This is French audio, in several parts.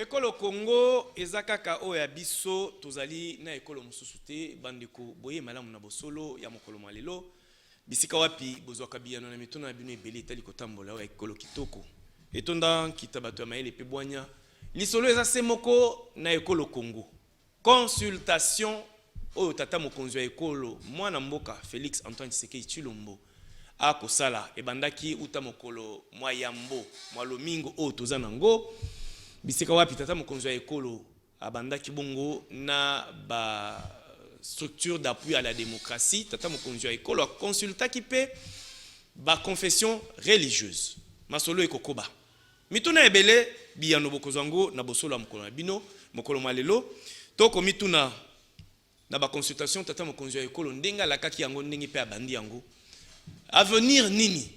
Ekolo Congo ezakaka o ya biso tozali na ekolo mususu te bandeko boye malamu na bosolo ya mokolo malelo bisika wapi bozwaka biyano na mituna na bino ebele etali kotambola ya ekolo kitoko etonda kitabato ya mayele pe bwanya lisolo eza se moko na ekolo Congo consultation oyo tata mokonzi ya ekolo mwana mboka Félix Antoine Tshisekedi Tshilombo akosala ebandaki uta mokolo mwa yambo mwa lomingo oyo toza nango bisika wapi tata mokonzi ya ekolo abandaki bongo na ba structure d'appui à la démocratie tata mokonzi ya ekolo consultaki pe ba confession religieuse masolo ekokoba mituna ebele biyano bokozango na bosolo mokolo na bino mokolo malelo toko mituna na ba consultation tata mokonzi ya ekolo ndenga lakaki yango ndenge pe abandi yango avenir nini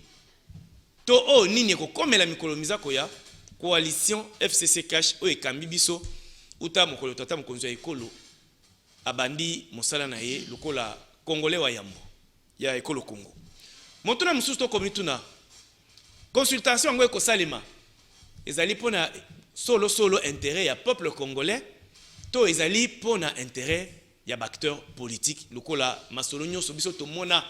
to nini ekokomela mikolo mizako ya coalition FCC Cash o ekambi biso uta mokolo tata mokonzi ya ekolo abandi mosala na ye lokola congolais wa yambo ya ekolo Congo motuna mususu to komituna consultation ngo ekosalema ezali pona solo intérêt ya peuple congolais to ezali pona intérêt ya acteur politique lokola masolo nyonso biso to mona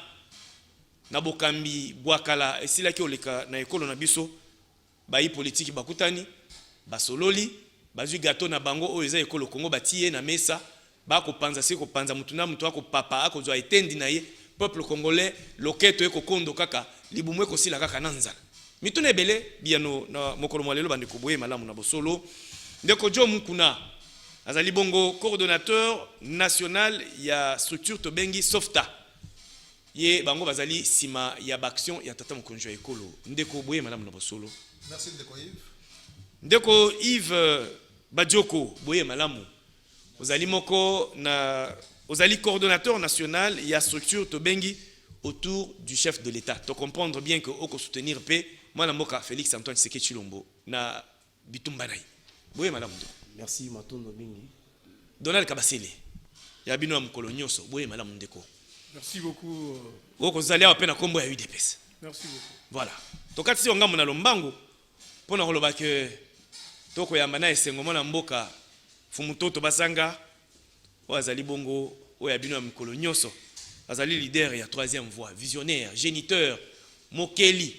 na bokambi bwakala esilaki oleka na ekolo na biso bayi politique bakutani basololi bazwi gato na bango oyo eza ekolo Congo batie na mesa bako panza siko panza mutuna mutu ako papa ako zo etendi na ye peuple congolais loketo eko kondo kaka libumwe ko sila kaka nanzala mituna ebele biano na mokolo mwalelo bandeko boye malamu na bosolo ndeko jo mukuna azali bongo coordonnateur national ya structure tobengi Softa ye bango bazali sima ya baction ya tata mokonzi ya ekolo ndeko boye malamu na bosolo. Merci Ndeko Yves. Ndeko Yves Badioko boye malamu ozali moko na ozali coordonnateur national ya structure tobengi autour du chef de l'État to comprendre bien que oko soutenir pe mwana mboka Félix Antoine Tshisekedi Tshilombo na bitumba nai boye malamu. Merci Matondo mingi Donald Kabasele ya bino ya mokolo nyonso boye malamu ndeko. Merci beaucoup. Oko zali awa pe na kombo ya UDPS. Merci beaucoup. Voilà tokati si ongambo na lombango pona koloba ke toko yamba na esengo mwana mboka fumutoto basanga o azali bongo o ya bino ya mikolo nyonso azali leader ya troisième voie visionnaire géniteur mokeli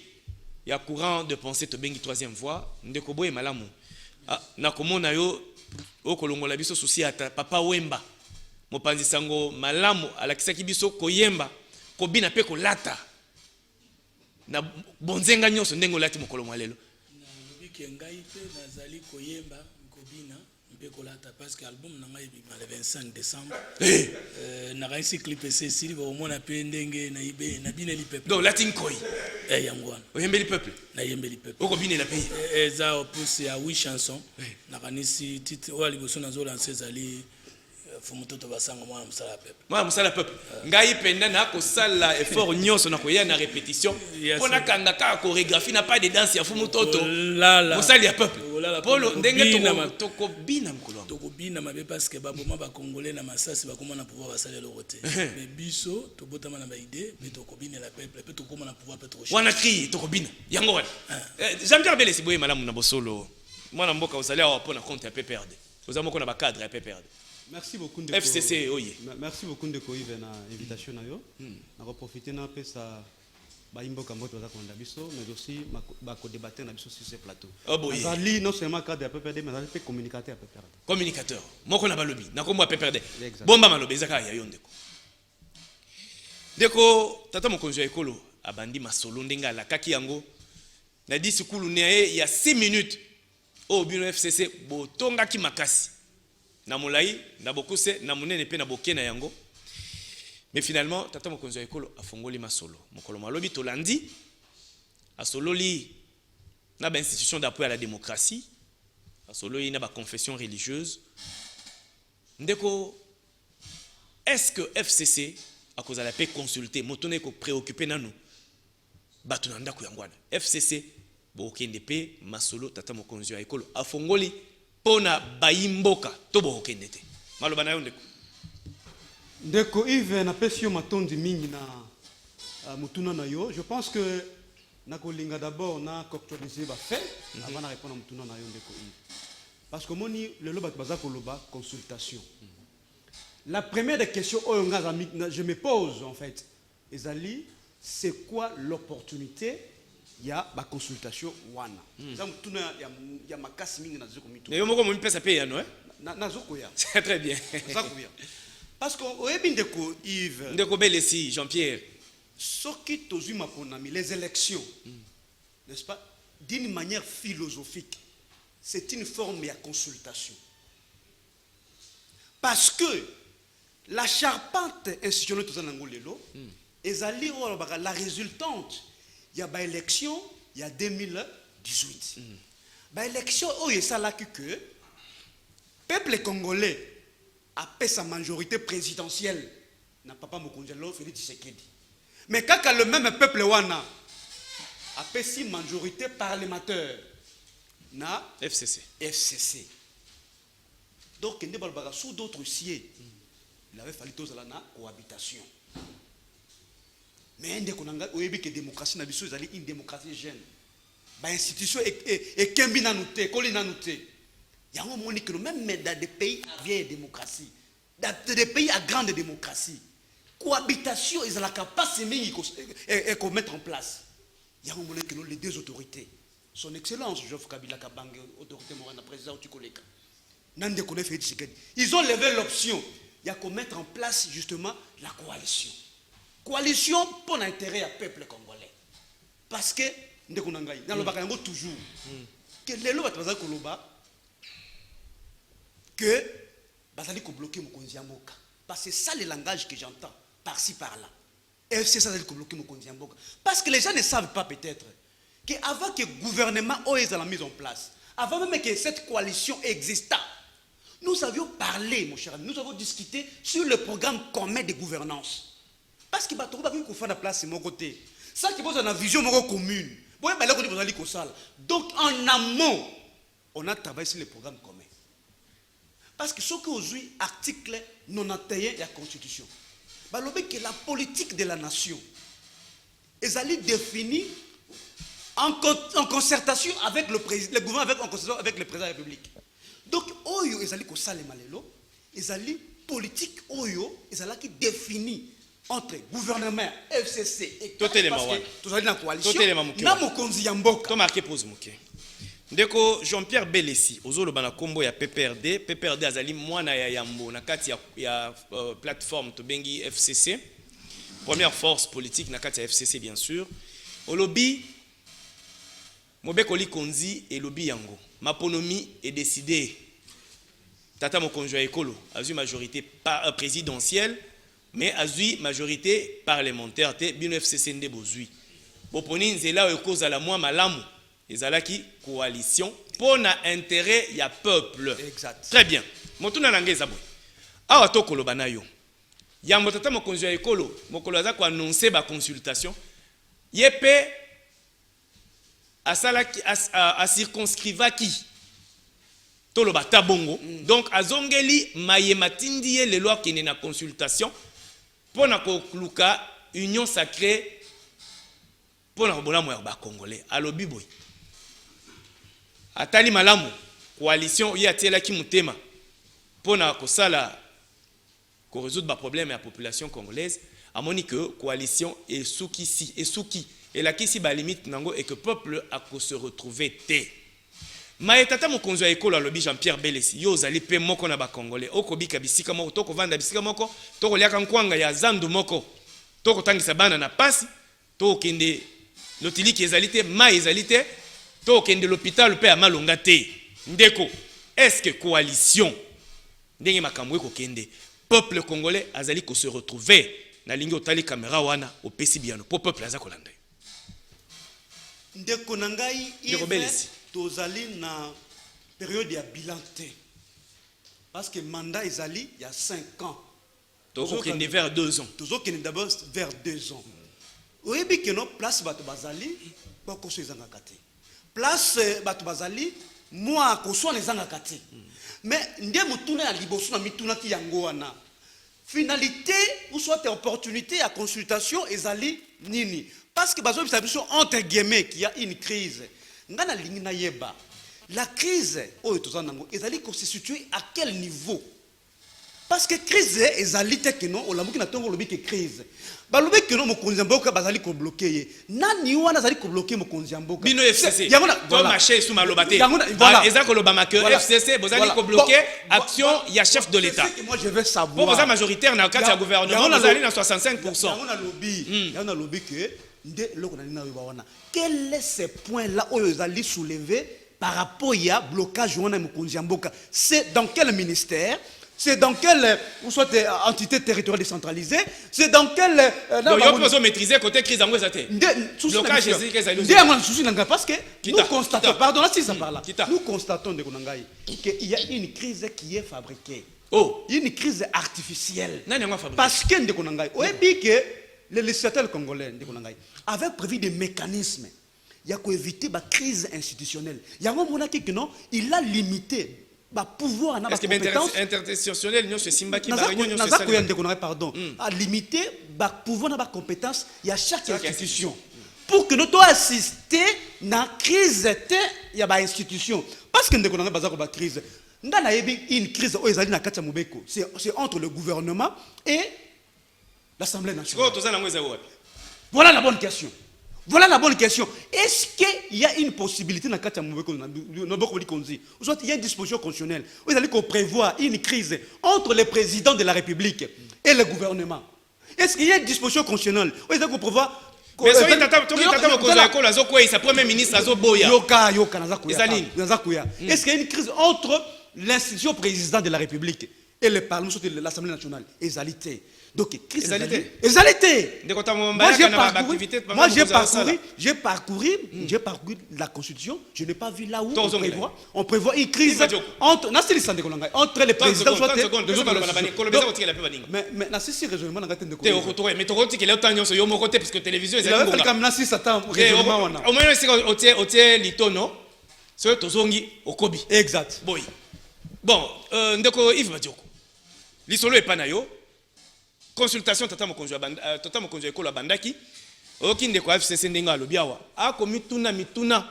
ya courant de pensée to bengi troisième voie ndeko boye malamu na komona yo o kolongola biso susi ata papa Wemba mopanzi sango malamu alakisaki biso koyemba kobina pe kolata na bonzenga nyonso ndengo lati mokolo mwalelo ngai pe nazali koyemba kobina mpe kolata parce que album na ngai le 25 décembre na raisi clip sili ba omona pe ndenge na ibe na bineli peuple donc latin koi yangwana oyembeli peuple na yembeli peuple oko binela pe eza opus ya 8 chansons na kanisi titre o aliboso na zo lancer zali fumutoto basanga mwana musala peuple mwana musala peuple ngai penda na ko sala effort nyonso na ko ya na répétition pona kanga ka chorégraphie na pas de danse ya fumutoto musali ya peuple polo ndenge to ko bina mkolo to ko bina mabe parce que baboma ba congolais na masasi ba komona pouvoir basala le roté mais biso to botama na ba idée mais to ko bina la peuple pe to komona pouvoir pe to wana cri to ko bina yango wana Jean-Pierre Belesi boye malamu na bosolo mwana mboka osali awa pona compte ya PPRD ozamoko na ba cadre ya PPRD. Merci beaucoup de FCC oye. Merci beaucoup de Yves na invitation na yo. Na profiter na pesa ba imboka mboto za konda biso mais aussi ba ko débattre na biso sur ce plateau. Azali non seulement cadre ya PPRD mais azali pe communicateur ya PPRD. Communicateur. Moko na balobi na kombo ya PPRD. Bomba malobi ezaka ya yondeko. Deko tata mokonzi ya ekolo abandi masolo ndenga la kaki yango na disikulu ne ya 6 minutes au bino FCC botonga ki makasi. Na molai na bokuse na munene pe na bokena yango mais finalement tata mokonzi ya ekolo afongoli masolo mokolo malobi tolandi asololi na ba institution d'appui à la démocratie asololi na ba confession religieuse ndeko est-ce que FCC akozala pe consulter motone ko préoccuper nanu batu na ndako yangwana FCC bokende pe masolo tata mokonzi ya ekolo afongoli pona bayimboka to bokende te maloba na yo ndeko Yves na pesio matondi mingi na mutuna na yo je pense que na kolinga d'abord na contextualiser ba fait avant de répondre à mutuna na yo ndeko Yves parce que moi le loba baza koloba consultation. La première des questions je me pose en fait, ezali, c'est quoi l'opportunité il y a ma consultation wana. Ça il y a ma casse mingi na zoko mitu. Mais moko mo pesa pe ya no na zoko ya. C'est très bien. Ça couvert. Parce que oyebi ndeko Yves. Ndeko Belesi Jean-Pierre. Ce qui tozui maponami les élections. N'est-ce pas? D'une manière philosophique, c'est une forme de consultation. Parce que la charpente institutionnelle tout ça n'angolelo, ezali la résultante, il y a l'élection, il y a 2018. L'élection où il ça là que peuple congolais a fait sa majorité présidentielle, n'a pas Mokondjelo Félix Tshisekedi. Mais quand le même peuple wana a fait si majorité parlementaire na FCC. Donc sous d'autres sièges, il avait fallu tous la cohabitation. Mais que démocratie na biso ezali une démocratie jeune. Ba institution et kembi na nouté, koli na nouté. Yango moni que même dans des pays à vieille démocratie, dans des pays à grande démocratie, cohabitation ils ont la capacité de mettre en place. Yango moni que les deux autorités, son excellence Joseph Kabila Kabange, autorité morale président Otikoleka, Nande Kone Félix Tshisekedi, ils ont levé l'option, il y a qu'à mettre en place justement la coalition. Coalition pour l'intérêt du peuple congolais. Parce que nous avons toujours que les lois que bazali ko bloquer mokonzi ya mboka. Parce que c'est ça le langage que j'entends par-ci par-là. Et c'est ça qui bloquer mokonzi ya mboka. Parce que les gens ne savent pas peut-être que avant que le gouvernement ait la mise en place, avant même que cette coalition existe, nous avions parlé, mon cher ami, nous avons discuté sur le programme commun de gouvernance. Parce que bato ba ko faire la place mon côté. Ça qui pose une vision commune. Donc en amont, on a travaillé sur le programme commun. Parce que ce que aujourd'hui article 91 de la Constitution, que la politique de la nation est définie en concertation avec le président, le gouvernement en concertation avec le président de la République. Donc oyo ezali ko sale malelo, ezali politique oyo ezala qui définit entre gouvernement, FCC et tout élément tout ça dans coalition. Na mokonzi ya mboka. To marqué pose moké. Ndeko Jean-Pierre Belesi ozolo bana kombo ya PPRD azali mwana ya yambo na kati ya plateforme to bengi FCC. Première force politique na kati ya FCC bien sûr. Olobi Mobeko Likonzi et lobby yango. Maponomi est décidé. Tata Mokonjo Ekolo a eu majorité présidentielle. Mais a eu majorité parlementaire, bino FCC nde bozui. Boponi nzela cause à la moi malamu. Ezalaki coalition pour na intérêt ya peuple. Exact. Très bien. Motuna nangeza boy. Awa to koloba na yo. Ya motata mokonzi ya ekolo, mokolo aza ko annoncer ba consultation. Yepe asalaki a circonscrivaki toloba tabongo. Donc azongeli mayematindie les lois qui na consultation. Pour na kokluka union sacrée pour na bola moya ba congolais alobi boy atali malamu coalition ya tiela ki mutema pour na kosala ko résoudre ba problème ya population congolaise amoni que coalition et souki et la kisi ba limite nango et que peuple a ko se retrouver té maetata mokonzo ya ekolo alobi Jean-Pierre Belesi yo zali pe moko na ba congolais okobika bisika moko toko vanda bisika moko toko liaka nkwanga ya zandu moko toko tangisa bana na pasi toko kende lotiliki ezalite ma ezalite toko kende l'hôpital pe ya malonga te ndeko est-ce que coalition ndenge makambo eko kende peuple congolais azali ko se retrouver na lingi otali caméra wana opesi biano po peuple aza kolanda ndeko nangai ndeko Belesi tozali na période ya bilan té parce que mandat ezali il y a 5 ans toko kende vers 2 ans toujours kende d'abord vers 2 ans oyebi que no place bato bazali bako so ezanga kate place bato bazali moi ko so ezanga kate mais ndé mutuna ya liboso na mituna ki yango wana finalité ou soit opportunité à consultation ezali nini parce que bazo biso entre guillemets qu'il y a une crise ngana lingi na yeba la crise est constituée à quel niveau? Parce que crise ezali te que non olamuki na tongo lobi que crise balobi que non mokonzi mboka bazali ko bloquer nani wana zali ko bloquer mokonzi mboka bino FCC to marché sous malobate eza ko lobama que FCC bozali ko bloquer action ya chef de l'état. Moi je veux savoir pour vous majoritaire na cadre ya gouvernement bozali na 65%. on a lobby que nde loko na nina yoba wana quel est ce point là oyo ezali soulever par rapport ya blocage wana mokonzi mboka? C'est dans quel ministère? C'est dans quelle entité territoriale décentralisée? C'est dans quelle... Donc, il faut maîtriser côté crise en Guézate. Blocage, parce que nous constatons, pardon, là, si ça parle là, nous constatons qu'il y a une crise qui est fabriquée. Oh. Une crise artificielle. Parce que les législateurs congolais avaient prévu des mécanismes. Il y a éviter la crise institutionnelle. Il y a un moment qui il a limité. Pouvoir na compétence interinstitutionnel non c'est Simba qui pardon à limiter pouvoir na compétence il y a chaque institution pour que nous doit assister na crise il y a ba institution parce que ndeko na baza ko ba crise ndana yebi une crise o ezali na kati ya mobeko c'est entre le gouvernement et l'Assemblée nationale. Voilà la bonne question. Voilà la bonne question. Est-ce qu'il y a une possibilité dans le cas il y a une disposition constitutionnelle où il faut prévoir une crise entre le président de la République et le gouvernement? Est-ce qu'il y a une disposition constitutionnelle où il faut prévoir... Mais est-ce qu'il y a une crise entre l'institution président de la République et le Parlement de l'Assemblée nationale? Égalité. Donc, crise égalité. Moi, j'ai parcouru la Constitution. Je n'ai pas vu là où on prévoit une crise entre les présidents. Mais là, c'est raisonnement. Exact. Bon, ndeko Yves Badioko. Lisolo epanayo. Consultation tata mokonzo ekolo bandaki okinde ko FCC ndenga lobiawa akomi mituna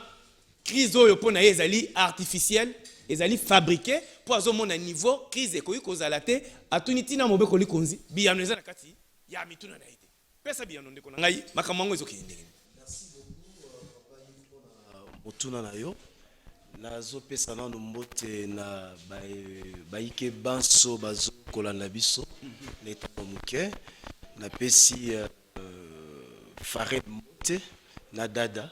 crise oyo pona ezali artificielle ezali fabriquée pour azomona niveau crise ekoyi kozala te atunitina mobeko likonzi biyano eza na kati ya mituna na ite pesa biyano ndeko na ngai makamango ezokende. Merci beaucoup motuna na yo nazo pesa na mbote na baike banso bazo kolanda biso l'état moké na pesi Farid Mote na dada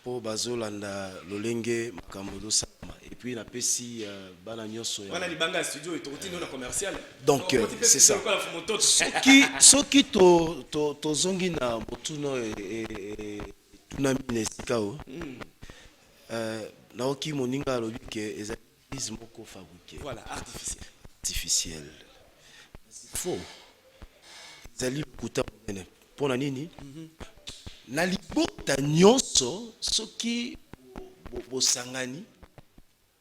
po bazo landa lolenge makambo sama et puis na pesi bana nyonso ya bana libanga studio et na commercial donc c'est ça soki to zongi na motuno et tuna minesikao naoki moninga alobi ke ezali moko fabriqué. Voilà, artificiel. Faux. Ezali kuta mene. Pona nini? Na libota nyonso soki bosangani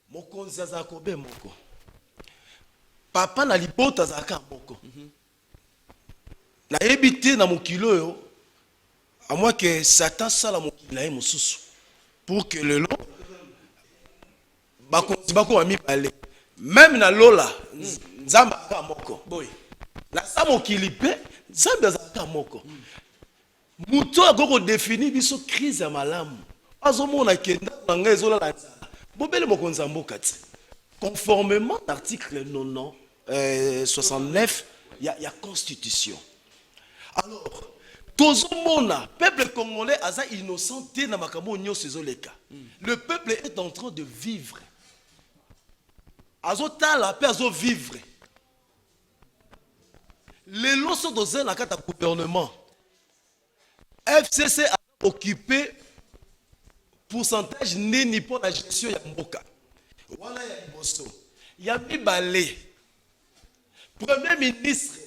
mokonzi azako be moko. Papa na libota zaka moko. Na ebité na mokilo yo à moins que Satan sala mokilo na mosusu pour que le long même na lola nzamba ka moko boy la samo kilipe nzamba za moko muto agoko définir biso crise ya malamu azomona kenda nga ezola la bobele moko nzamboka ti conformément à l'article 69 il y a constitution. Alors tozomona peuple congolais aza innocent te na makambo nyonso ezoleka. Le peuple est en train de vivre. Azotala pe azo vivre. Les lois sont dans un acte de gouvernement. FCC a occupé pourcentage nini pour la gestion ya mboka. Voilà ya liboso. Ya mibale. Premier ministre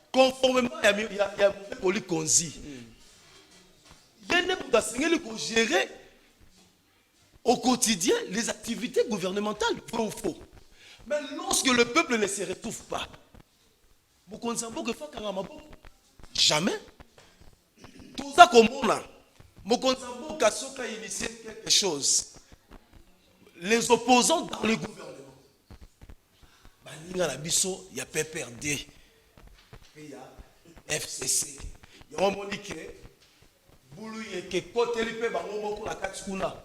conformément à Poli Konzi. Il y a pour gérer au quotidien les activités gouvernementales, vrai ou faux. Mais lorsque le peuple ne se retrouve pas, jamais. Tout ça comme on a, Mokonzambo Kasoka initié quelque chose. les opposants dans le gouvernement. Baninga na biso ya PPRD et ya FCC. Ya monike bulu yeke koteli pe bango moko na kati kuna.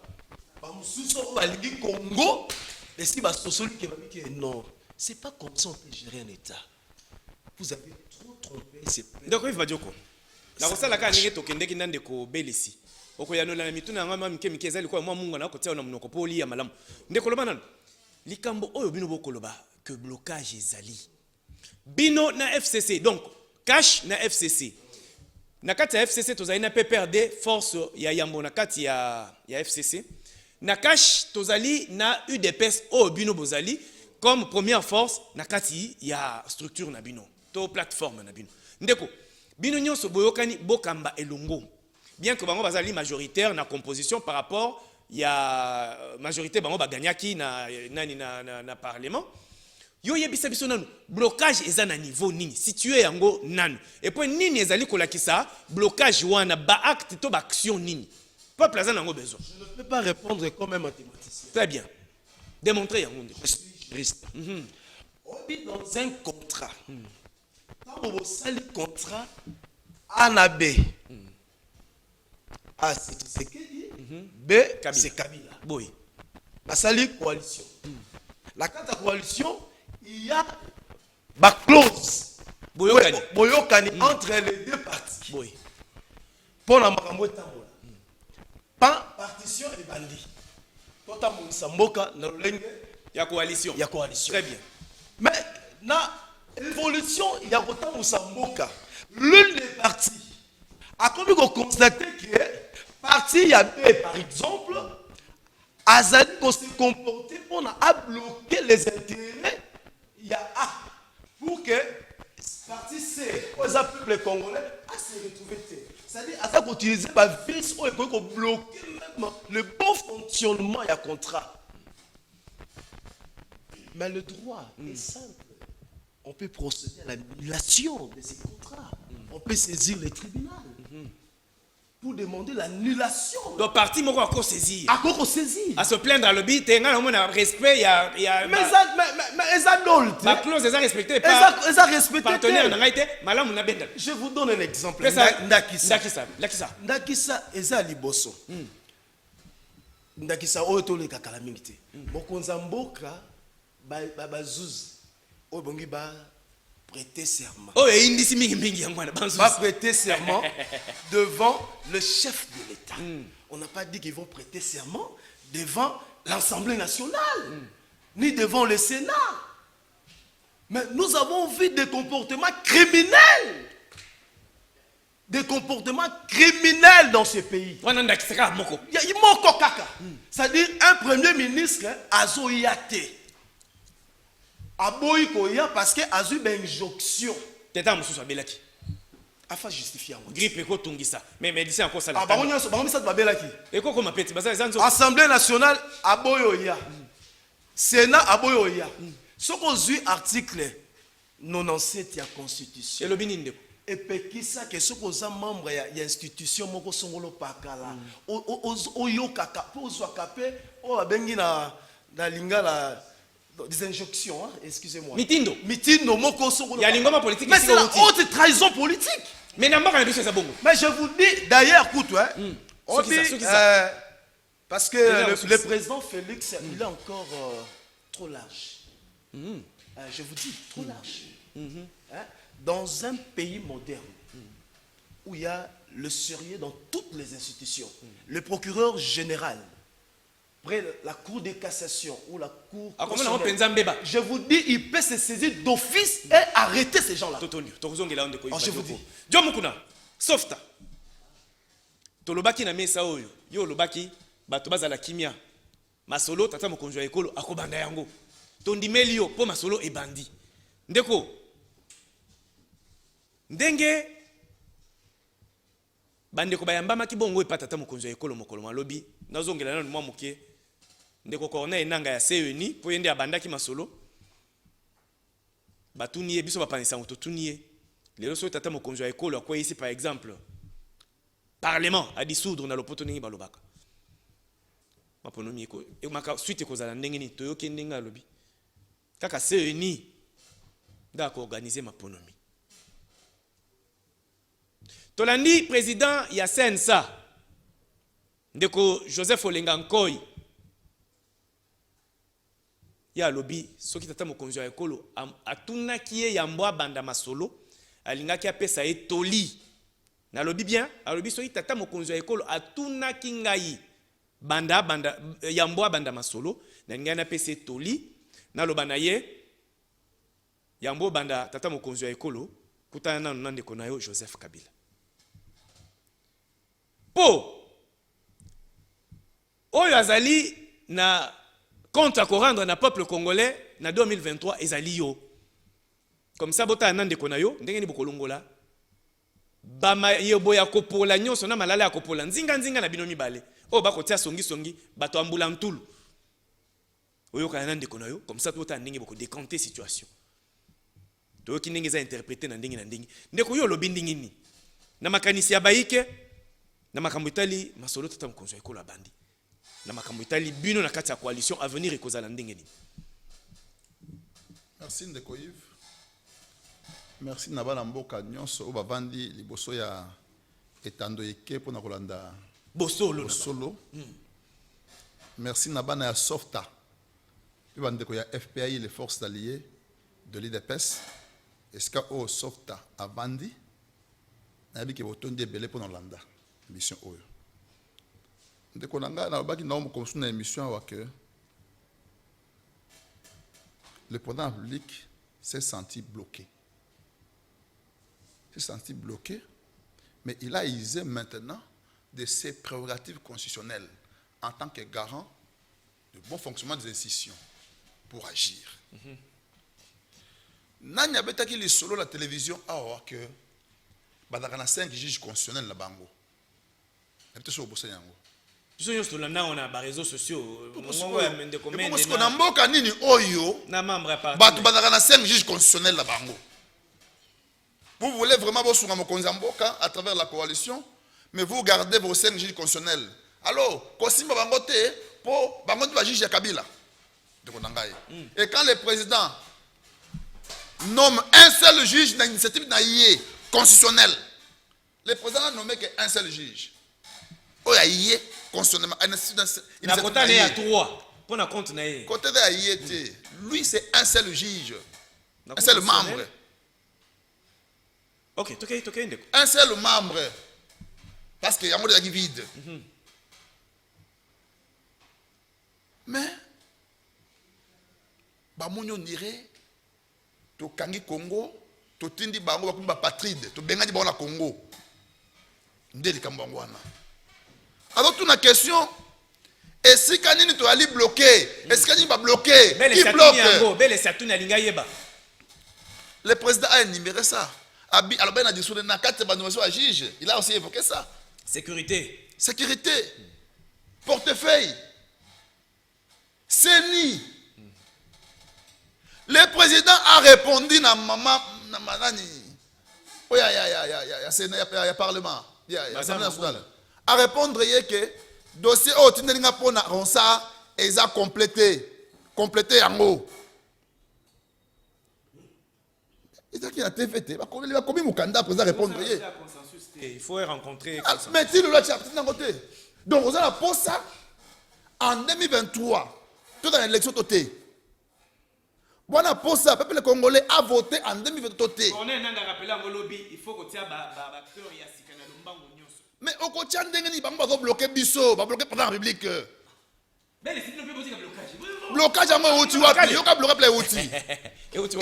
Ba mususu balingi Congo, et si ba sosoli ke babiki non, c'est pas comme ça on peut gérer un état. Vous avez trop trompé ces peuples. Donc Yves Badioko. Na kosala ka ndenge tokendeki ndande ko belisi. Okoyanola na mituna ngama mike ezali kwa mwa mungu na kotia na munoko poli ya malamu. Ndeko loba nanu. Likambo oyo bino bokoloba que blocage ezali. Bino na FCC donc cash na FCC. Na kati ya FCC tozali na PPRD force ya yambo na kati ya FCC. Na cash tozali na UDPS oyo bino bozali comme première force na kati ya structure na bino. To plateforme na bino. Ndeko bino nyonso boyokani bokamba elongo. Bien que bango bazali majoritaire na composition par rapport ya majorité bango baganyaki na parlement. Yo yebisa biso nanu blocage eza na niveau nini situé yango nanu et puis nini ezali kolakisa blocage wana ba acte to ba action nini peuple aza nango besoin. Je ne peux pas répondre comme un mathématicien. Très bien. Démontrer yango ndeko. Je suis juriste. On est dans un contrat. Quand on sali contrat A na B. A c'est Tshisekedi, B c'est Kabila. Boy. La sali coalition. La carte de coalition, il y a ma clause. Boyokani entre les deux parties. Boy. Pour la makambo tambola. Pas partition et bandit. Tota monisa mboka na lolenge ya coalition. Ya coalition. Très bien. Mais na évolution ya kota monisa mboka. L'une des parties a comme constaté que parti ya B par exemple Azali qu'on se comporter pour bloquer les intérêts il y a A pour que parti C aux peuples congolais à se retrouver. C'est-à-dire à ça qu'on utilise par vice ou qu'on bloquer même le bon fonctionnement il y a contrat. Mais le droit est simple. On peut procéder à l'annulation de ces contrats. On peut saisir les tribunaux pour demander l'annulation. Donc parti moko à saisir. À quoi saisir? À se plaindre à l'obit, tenga on a respect ya mais ça dolte. La clause est respectée par partenaire na ngaite malamu na benda. Je vous donne un exemple. Ndakisa eza liboso. Ndakisa oyo to le kakala mingi te. Bokonza mboka bazuzi. Oyo bongi ba prêter serment. Oh, et indisi mingi mingi yangwana banzuzi. Va prêter serment devant le chef de l'État. On n'a pas dit qu'ils vont prêter serment devant l'Assemblée nationale, ni devant le Sénat. Mais nous avons vu des comportements criminels. Des comportements criminels dans ce pays. C'est-à-dire un premier ministre azoyate. Aboyi koya parce que a eu une injonction. Teta mususu abelaki. Afa justifier ngo. Grippe ko tungisa. Mais médecin encore ça. Ah ba onyaso ba misa babelaki. Et ko ma peti basa zanzo. Assemblée nationale aboyo ya. Sénat aboyo ya. Soko zui article 97 ya constitution. Et le bininde. Et pekisa que soko za membre ya institution moko songolo pakala. Oyo kaka pozwa kapé o abengi na lingala des injonctions, hein? Excusez-moi. Mitindo. Mitindo, moko songolo. Ya lingoma politique. Mais c'est la haute trahison politique. Mais n'ambaka na biso ça bongo. Mais je vous dis d'ailleurs, écoute, hein. On dit, parce que le président Félix, il est encore trop large. Je vous dis, trop large. Hein? Dans un pays moderne où il y a le sérieux dans toutes les institutions, le procureur général, après la cour de cassation ou la cour constitutionnelle, je vous dis, il peut se saisir d'office et arrêter ces gens-là. Je vous dis. Sauf ta. Tolobaki na mesa oyo. Yo lobaki bato bazala kimia. Masolo tata mokonjo ekolo akobanda yango. Tondimeli yo po masolo ebandi. Ndeko. Ndenge bande ko bayamba maki bongo epatata mokonjo ekolo mokolo malobi. Nazongela na mwa muke. Ndeko corner enanga ya CENI po yende abandaki masolo. Batuniye biso bapanisa ngoto tuniye. Les autres tata mokonjo ekolo akwa ici par exemple. Parlement a dissoudre na lopoto ningi balobaka. maponomi eko e maka suite ekozala ndenge ni toyoki ndenge alobi kaka CENI nda ko organiser maponomi tolandi président ya CNSA ndeko Joseph Olenga Nkoy ya alobi soki tata mokonzi ya ekolo atunaki ye yambwa banda masolo alingaki apesa ye toli na alobi bien alobi soki tata mokonzi ya ekolo atunaki ngai banda yambwa banda masolo na ngai na apesa ye toli na loba na ye yambo banda tata mokonzi ya ekolo kutana nanu na ndeko na yo Joseph Kabila po oyo azali na compte à rendre na peuple congolais na 2023 ezali yo comme ça bota nande kona yo ndenge ni bokolongola bama yebo ya kopola nyonso na malala ya kopola nzinga na bino mibale o bakotia songi bato ambula ntulu oyo kana nande kona yo comme ça bota ndenge boko décanter situation to ki ndenge za interpréter na ndenge ndeko yo lobi ndingi ni na makanisi ya baike na makambo itali masolo tata mkonzo ekola bandi na makambo itali bino na kati ya coalition avenir ekozala ndenge ni. Merci ndeko Yves. Merci na bana mboka nyonso o bavandi liboso ya etando eke pona kolanda bosolo. Merci na bana ya Softa. Puis bandeko ya FPI les forces alliées de l'IDPS. Est-ce que o Softa avandi na biki botondi belé pona landa mission oyo. Ndeko nanga na baki na mo na émission wa que le président public s'est senti bloqué. S'est senti bloqué, mais il a usé maintenant de ses prérogatives constitutionnelles en tant que garant du bon fonctionnement des institutions pour agir. Nanya betaki li solo la télévision awa que badaka na 5 juges constitutionnels la bango. Peut-être sur bossa yango. Biso nyonso landa on a ba réseaux sociaux mongo ya mende komende parce que na mboka nini oyo na membre à parti batu badaka na 5 juges constitutionnels la bango. Vous voulez vraiment bosunga mokonzi mboka à travers la coalition, mais vous gardez vos 5 juges constitutionnels. Alors, kosimba bango te po bango ba juge ya Kabila. Et quand le président nomme un seul juge dans l'initiative naïe constitutionnelle, le président n'a nommé qu'un seul juge. Oya yé constitutionnellement il a côté à 3 pour na compte naïe. Côté de yé lui c'est un seul juge. Un seul membre. OK, toké ndeko. Un seul membre. Parce qu'il y a un mot de vide. Mais bamunyo nire to kangi Congo to tindi bango bakumba patride to bengadi ba na Congo ndeli kambango wana. Alors toute la question est-ce que nous allons bloquer? Est-ce que nous allons bloquer? Qui bloque? Le président a énuméré ça. Alors ben a dit sur le nakate banomaso à juge, il a aussi évoqué ça. Sécurité. Sécurité. Portefeuille. CENI. Le président a répondu na maman na manani. Oh ya parlement. Ya assemblée nationale. À répondre que dossier au tindelinga pona ronsa eza complété en haut. Et ça qui a été fait, va commis mukanda président répondre. Il faut rencontrer. Mais si le loi chapter d'un côté. Donc on a la pose ça en 2023 tout dans l'élection toté. Bon a pose ça peuple congolais a voté en 2023 toté. On est nanga rappelé en lobby, il faut que tu aies ba acteur ya sikana lombango. Mais au quotidien, ils vont bloquer Bisso, ils vont bloquer pendant la République. Mais les sites ne peuvent pas blocage. Blocage à moi,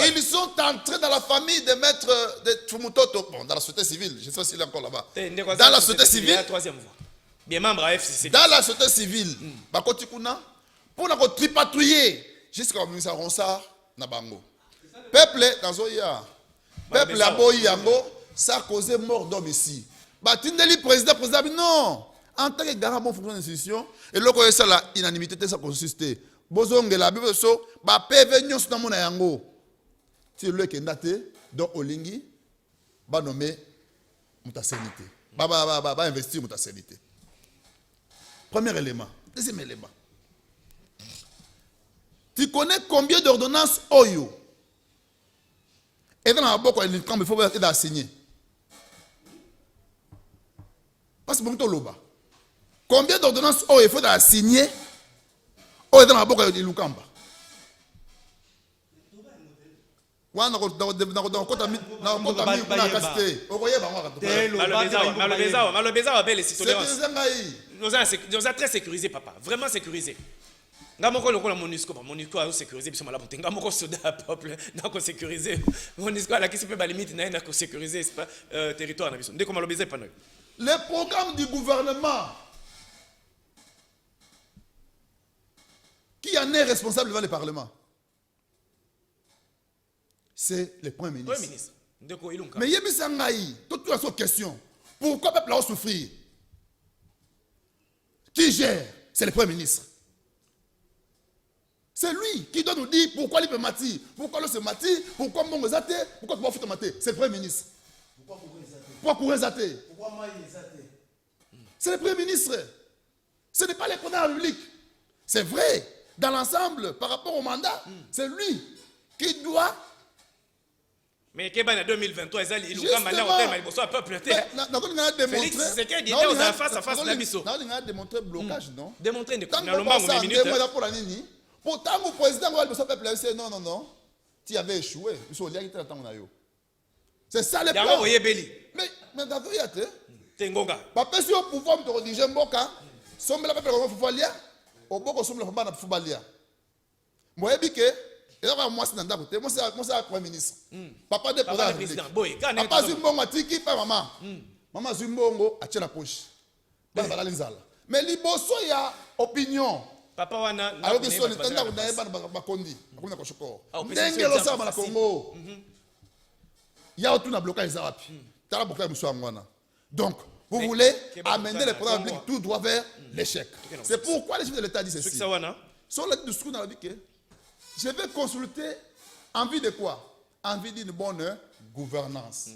ils sont entrés dans la famille de maître de Tumutoto, bon, dans la société civile, je ne sais pas s'il est encore là-bas. Dans la société civile, troisième voie. Bien membre à FCC. Dans la société civile, pour nous tripatouiller jusqu'à ministère Ronsard, Nabango. Peuple, dans Zoya, peuple à Boyango, ça a causé mort d'homme ici. Batindeli président non en tant que garant bon fonctionnement de l'institution et loko ça la unanimité ça consiste bozonge la biso ba PV nyonso na mona yango ti le kendate donc olingi ba nommer mutasenité ba investir mutasenité. Premier élément. Deuxième élément, Tu connais combien d'ordonnances Oyo? Et dans la boîte, il faut être signé. Parce que bon, loba. Combien d'ordonnances Oyo il faut signer? Oyo dans la boîte, il Lukamba. Nous a très sécurisé, papa. Vraiment sécurisé. Ngamoko lokola MONUSCO a sécurisé biso malamu te. Ngamoko soda peuple nako sécuriser. MONUSCO la kisi pe ba limite na nako sécuriser territoire na biso. Ndeko malobeza pa no. Les programmes du gouvernement qui en est responsable devant le Parlement, c'est le Premier ministre. Premier ministre. Ndeko Ilunga. Mais Yebisa Ngaï, toute la question, pourquoi le peuple a souffrir? Qui gère? C'est le Premier ministre. C'est lui qui doit nous dire pourquoi il peut matir, pourquoi il se matir, pourquoi mon zate, pourquoi tu vas faire matir. C'est le Premier ministre. Pourquoi courir zate? C'est le Premier ministre. Ce n'est pas le président de la République. C'est vrai, dans l'ensemble, par rapport au mandat, c'est lui qui doit. Mais qu'est-ce que 2023, il nous a peuple. Félix, c'est qu'il était aux face à face de Bisso. Il a démontré blocage, non? Démontré de pourtant, le président de non, non, non. Tu avais échoué. C'est ça le plan. Mais dans la vérité, papa, si au pouvoir de rediriger Mboka, somme la peuple de Foufalia, au Boko somme la femme de Foufalia. Moi, je dis que, moi, c'est le Premier ministre. Papa de président. Papa Zimbongo, Tiki, pas maman. Maman Zimbongo, a la poche. Mais Liboso, il y a opinion. Papa wana alors que sur le temps où d'ailleurs bakondi bakuna ko shoko ndenge lo sa na Congo il y a tout un blocage zawapi tala blocage muso ngwana donc vous voulez amener le programme public tout droit vers l'échec. C'est pourquoi les chefs de l'État disent ceci. Sur le discours dans la vie que je vais consulter en vue de quoi? En vue d'une bonne gouvernance.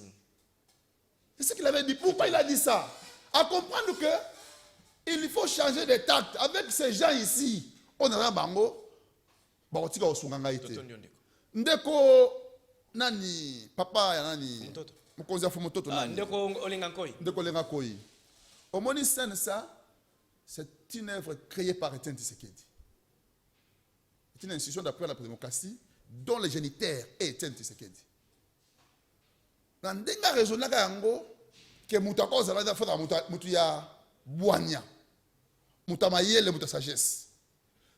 C'est ce qu'il avait dit. Pourquoi il a dit ça? À comprendre que il faut changer de tact. Avec ces gens ici, on a un bango. Barotika osunganga ite. Ndeko nani papa ya nani mukonzi ya fumototo nani. Ndeko Olengankoi. Ndeko Olengankoi. Omoni scène ça, c'est une œuvre créée par Etienne Tshisekedi. C'est une institution d'appui à la démocratie dont le géniteur est Etienne Tshisekedi. Na ndenga raisonnaka yango ke mutako za la fera mutu ya Boigna. Moutamayele, mouta sagesse.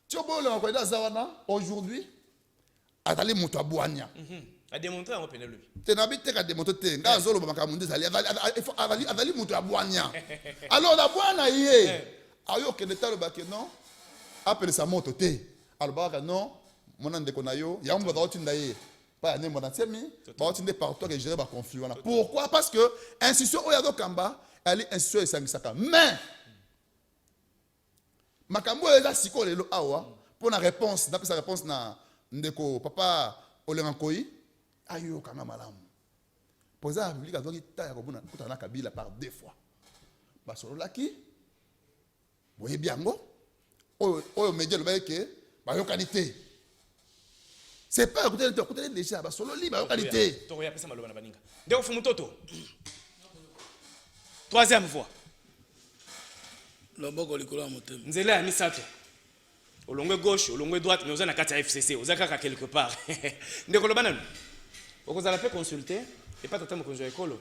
Tu vois, le reconnaît Zawana, aujourd'hui, a allé mouta Boigna. A démontré en Pénélope. Tu n'as pas qu'à démontrer, Gazolo, Bamakamundé, a allé mouta Boigna. Alors, la Boigna, il est. Alors, que l'État le baquet, non, appelle sa moto, alors, bah, non, mon ande konayo, y'a un peu d'ailleurs. Pas un mon ansemi, bah, tu n'es pas toi que gérer ma conflit. Pourquoi? Parce que, institution Oyado Kamba, elle est institution de Sangisaka. Mais, makambo eza siko lelo awa pour la réponse d'après sa réponse na ndeko papa Olengankoi ayo kanga malamu poza la République azongi ta ya kobuna kutana Kabila par deux fois basolo laki boye biango oyo média le baike ba yo qualité c'est pas écouter déjà basolo li ba yo qualité to ya pesa maloba na baninga ndeko fumutoto troisième fois loboko likolo ya motema nzela ya misato olongwe gauche olongwe droite mais oza na kati ya FCC oza kaka quelque part ndeko loba nanu okozala pe consulter et pas tata mokonzi ya ekolo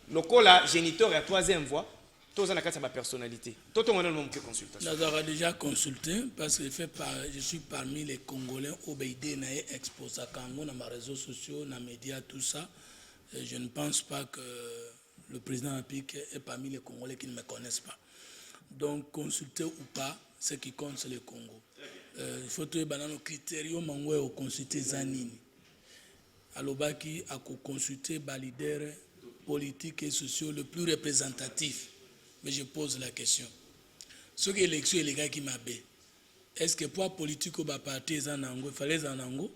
lokola géniteur ya troisième voie to oza na kati ya bapersonnalité to tongo nanu moke consultation nazaka déjà consulté parce que je suis parmi les Congolais obéidés na exposaka yango na ma réseaux sociaux na médias tout ça. Et je ne pense pas que le président Apik est parmi les Congolais qui ne me connaissent pas. Donc, consulter ou pas, ce qui compte, c'est le Congo. Il faut que nos critériums mango consulter Zanini. Alobaki a consulté les leaders politiques et sociaux le plus représentatif. Mais je pose la question. Ce qui est l'élection, les gars qui m'a bé. Est-ce que pour la politique ou la parti Zanango, il fallait Zanango?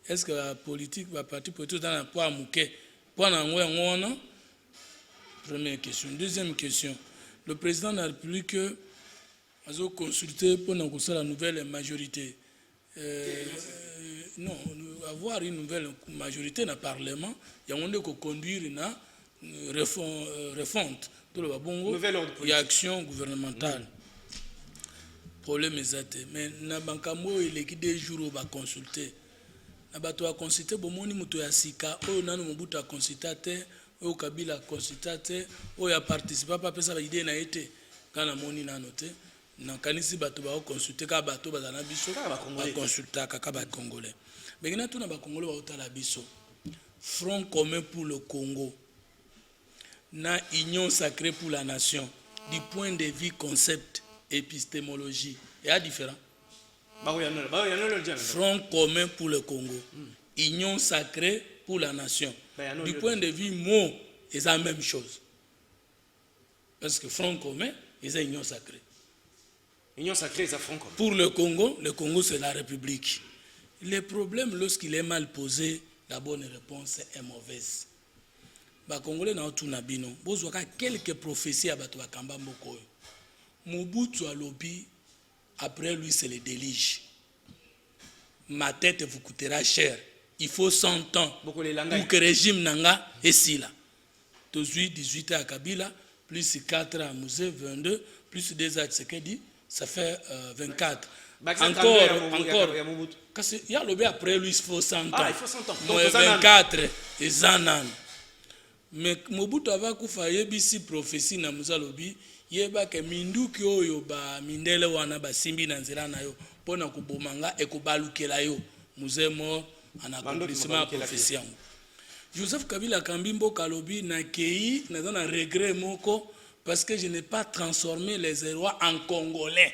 Est-ce que la politique ou la parti politique dans la poire mouké? Pour Nango, non? Première question. Deuxième question. Le président de la République a consulté pour la nouvelle majorité. non, avoir une nouvelle majorité dans le Parlement, il y a un conduire une refonte. Il y a action gouvernementale. Problème exact. Mais na bankamo il est des jours va consulter. Na bato a consulter bo moni muto ya sika o nanu mobutu a consulter o kabila consulter o ya participer pas pesa ba idée na été kana moni na noter na kanisi bato ba consulter ka bato ba na biso ba consulter ka ba congolais. Mais na tuna ba congolais ba otala biso. Front commun pour le Congo. Na union sacrée pour la nation du point de vue concept épistémologie il y a différent. Front commun pour le Congo, union sacrée pour la nation. Du point de vue mot, c'est la même chose. Parce que front commun, c'est union sacrée. Union sacrée, c'est front commun. Pour le Congo c'est la République. Le problème, lorsqu'il est mal posé, la bonne réponse est mauvaise. Les Congolais n'ont tout nabino. Vous avez quelques prophéties à Bato Bakamba Mboko. Mobutu a lobby, après lui c'est le délige. Ma tête vous coûtera cher. Il faut 100 ans pour que le régime nanga est si là. 18 ans à Kabila, plus 4 ans à Mouzé, 22, plus 2 ans à Tsekedi, ça fait 24. Encore. Il y a lobby après lui, il faut 100 ans. Ah, il faut 100 ans. Donc 24 et 100 ans. Mais Mobutu avait fait une prophétie dans Moussa lobby. Yeba ke minduki oyo ba mindele wana basimbi na nzela na yo pona kubomanga ekobalukela yo muze mort en accomplissement prophétie. Joseph Kabila Kambimbo Kalobi na kei na un regret moko parce que je n'ai pas transformé les héros en congolais.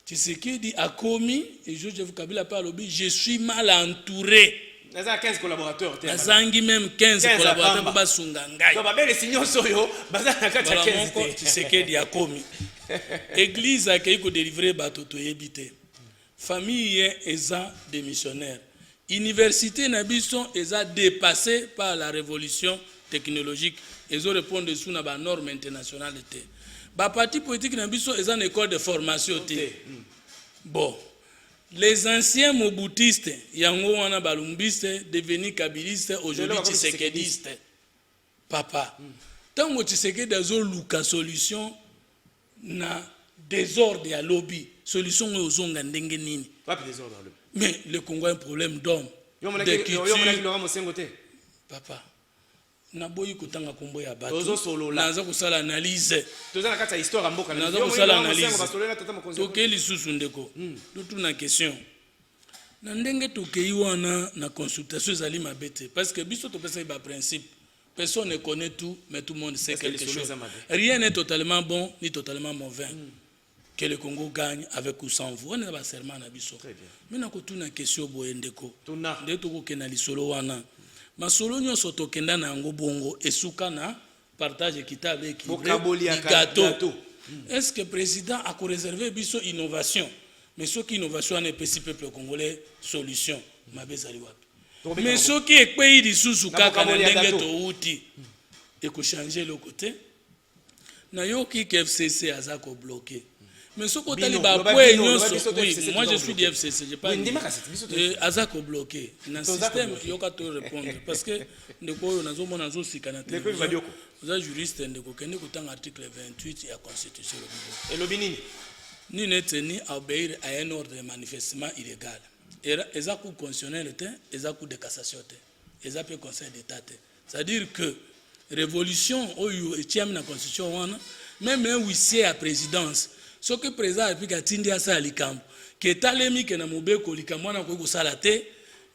Tshisekedi a commis et Joseph Kabila Kalobi je suis mal entouré. Il y a 15 collaborateurs. Il y a même 15 collaborateurs pour Basungangai. Donc, les signaux sont yo. Tu sais qu'il y a commis. Église a été délivrée par Toto Yebite. Famille est des missionnaires. Université Nabisson est dépassée par la révolution technologique. Ils ont répondu sous la norme internationale. Le parti politique Nabisson est une école de formation. Bon. Les anciens mobutistes, yango wana balumbiste, devenus kabilistes, aujourd'hui tshisekedistes. Papa, tant que Tshisekedi a luka solution na désordre ya lobby, solution aux onga ndenge nini. Mais le Congo a un problème d'homme. De culture. Papa, na boyi kutanga kombo ya bato. Naza kusala analyse. Tozana kata histoire mboka na. Naza kusala analyse. Toke lisusu ndeko. Tout na question. Na ndenge tokei wana na consultation zali mabete parce que biso to pesa ba principe. Personne ne connaît tout mais tout le monde sait quelque chose. Rien n'est totalement bon ni totalement mauvais. Que le Congo gagne avec ou sans vous. On est ba serment na biso. Mais na ko tuna question boyendeko. Nde to ko kena lisolo wana. Masolo nyonso tokenda na yango bongo esuka na partage équitable équilibré gâteau. Est-ce que le président a réservé biso innovation mais ce qui innovation n'est pas si peuple congolais solution mabezali wapi mais ce qui est pays lisusu kaka na ndenge to uti et ko changer le côté na yo ki FCC azako bloqué. Mais ce côté oui, moi je suis du FCC, je pas Azako bloqué. Dans le système, il y a te répondre parce que vous êtes juriste, vous avez l'article 28 de la Constitution. Et le Bénin nous ne tenons à obéir à un ordre de manifestement illégal. Et les accords constitutionnels, les accords de cassation, les accords conseil d'État. C'est-à-dire que révolution, dans la Constitution, même un huissier à présidence. Ce que le président a dit Tindi Asa Alikam, qui est allé que na Mobeko Likamwana Koko Salate,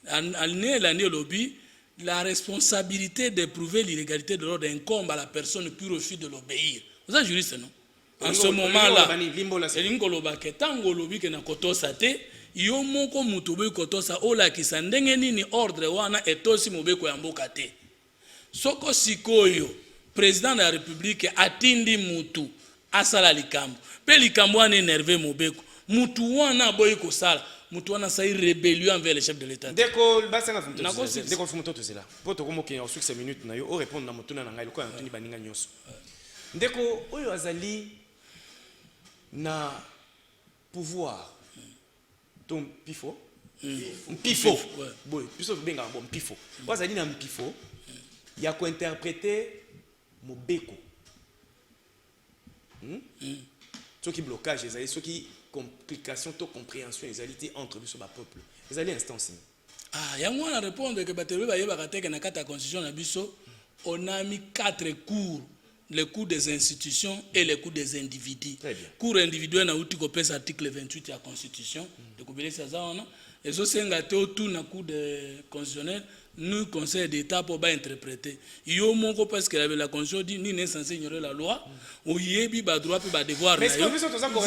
l'année lobby, la responsabilité d'éprouver l'illégalité de l'ordre incombe à la personne qui refuse de l'obéir. Vous êtes juriste, non? En ce moment-là, tango lobby que na koto sate, yo moko mutobe koto sa ola kisandenge nini ordre wana etosi Mobeko yamboka te. Soko sikoyo, président de la République atindi mutu asala likambo. Pe likambo wana énervé Mobeko. Mutu wana boyi ko sala. Mutu wana sa rébellion envers le chef de l'État. Deko basanga fumoto tozela. Poto komoke en 6 minutes na yo o répondre na mutuna na ngai loko antuni baninga nyoso. Ndeko oyo azali na pouvoir. Tom pifo Mpifo. Boy, biso benga bon mpifo. Wazali na mpifo. Ya ko interpréter mobeko. Ce qui blocage, ce qui complication, to compréhension, les entre biso ba peuple. Les alliés instance. Ah, yango on a répondre que batelu ba yeba kateke na kata constitution na biso, on a mis 4 cours, les cours des institutions et les cours des individus. Cours individuel na uti ko pesa article 28 de la constitution, de kubele ça on a et so senga te autour na cours de constitutionnel, nous conseil d'état pour ba interpréter. Yo monko parce que la constitution dit ni n'est censé ignorer la loi, ou yebi ba droit puis ba devoir. Mais est-ce que biso toza ko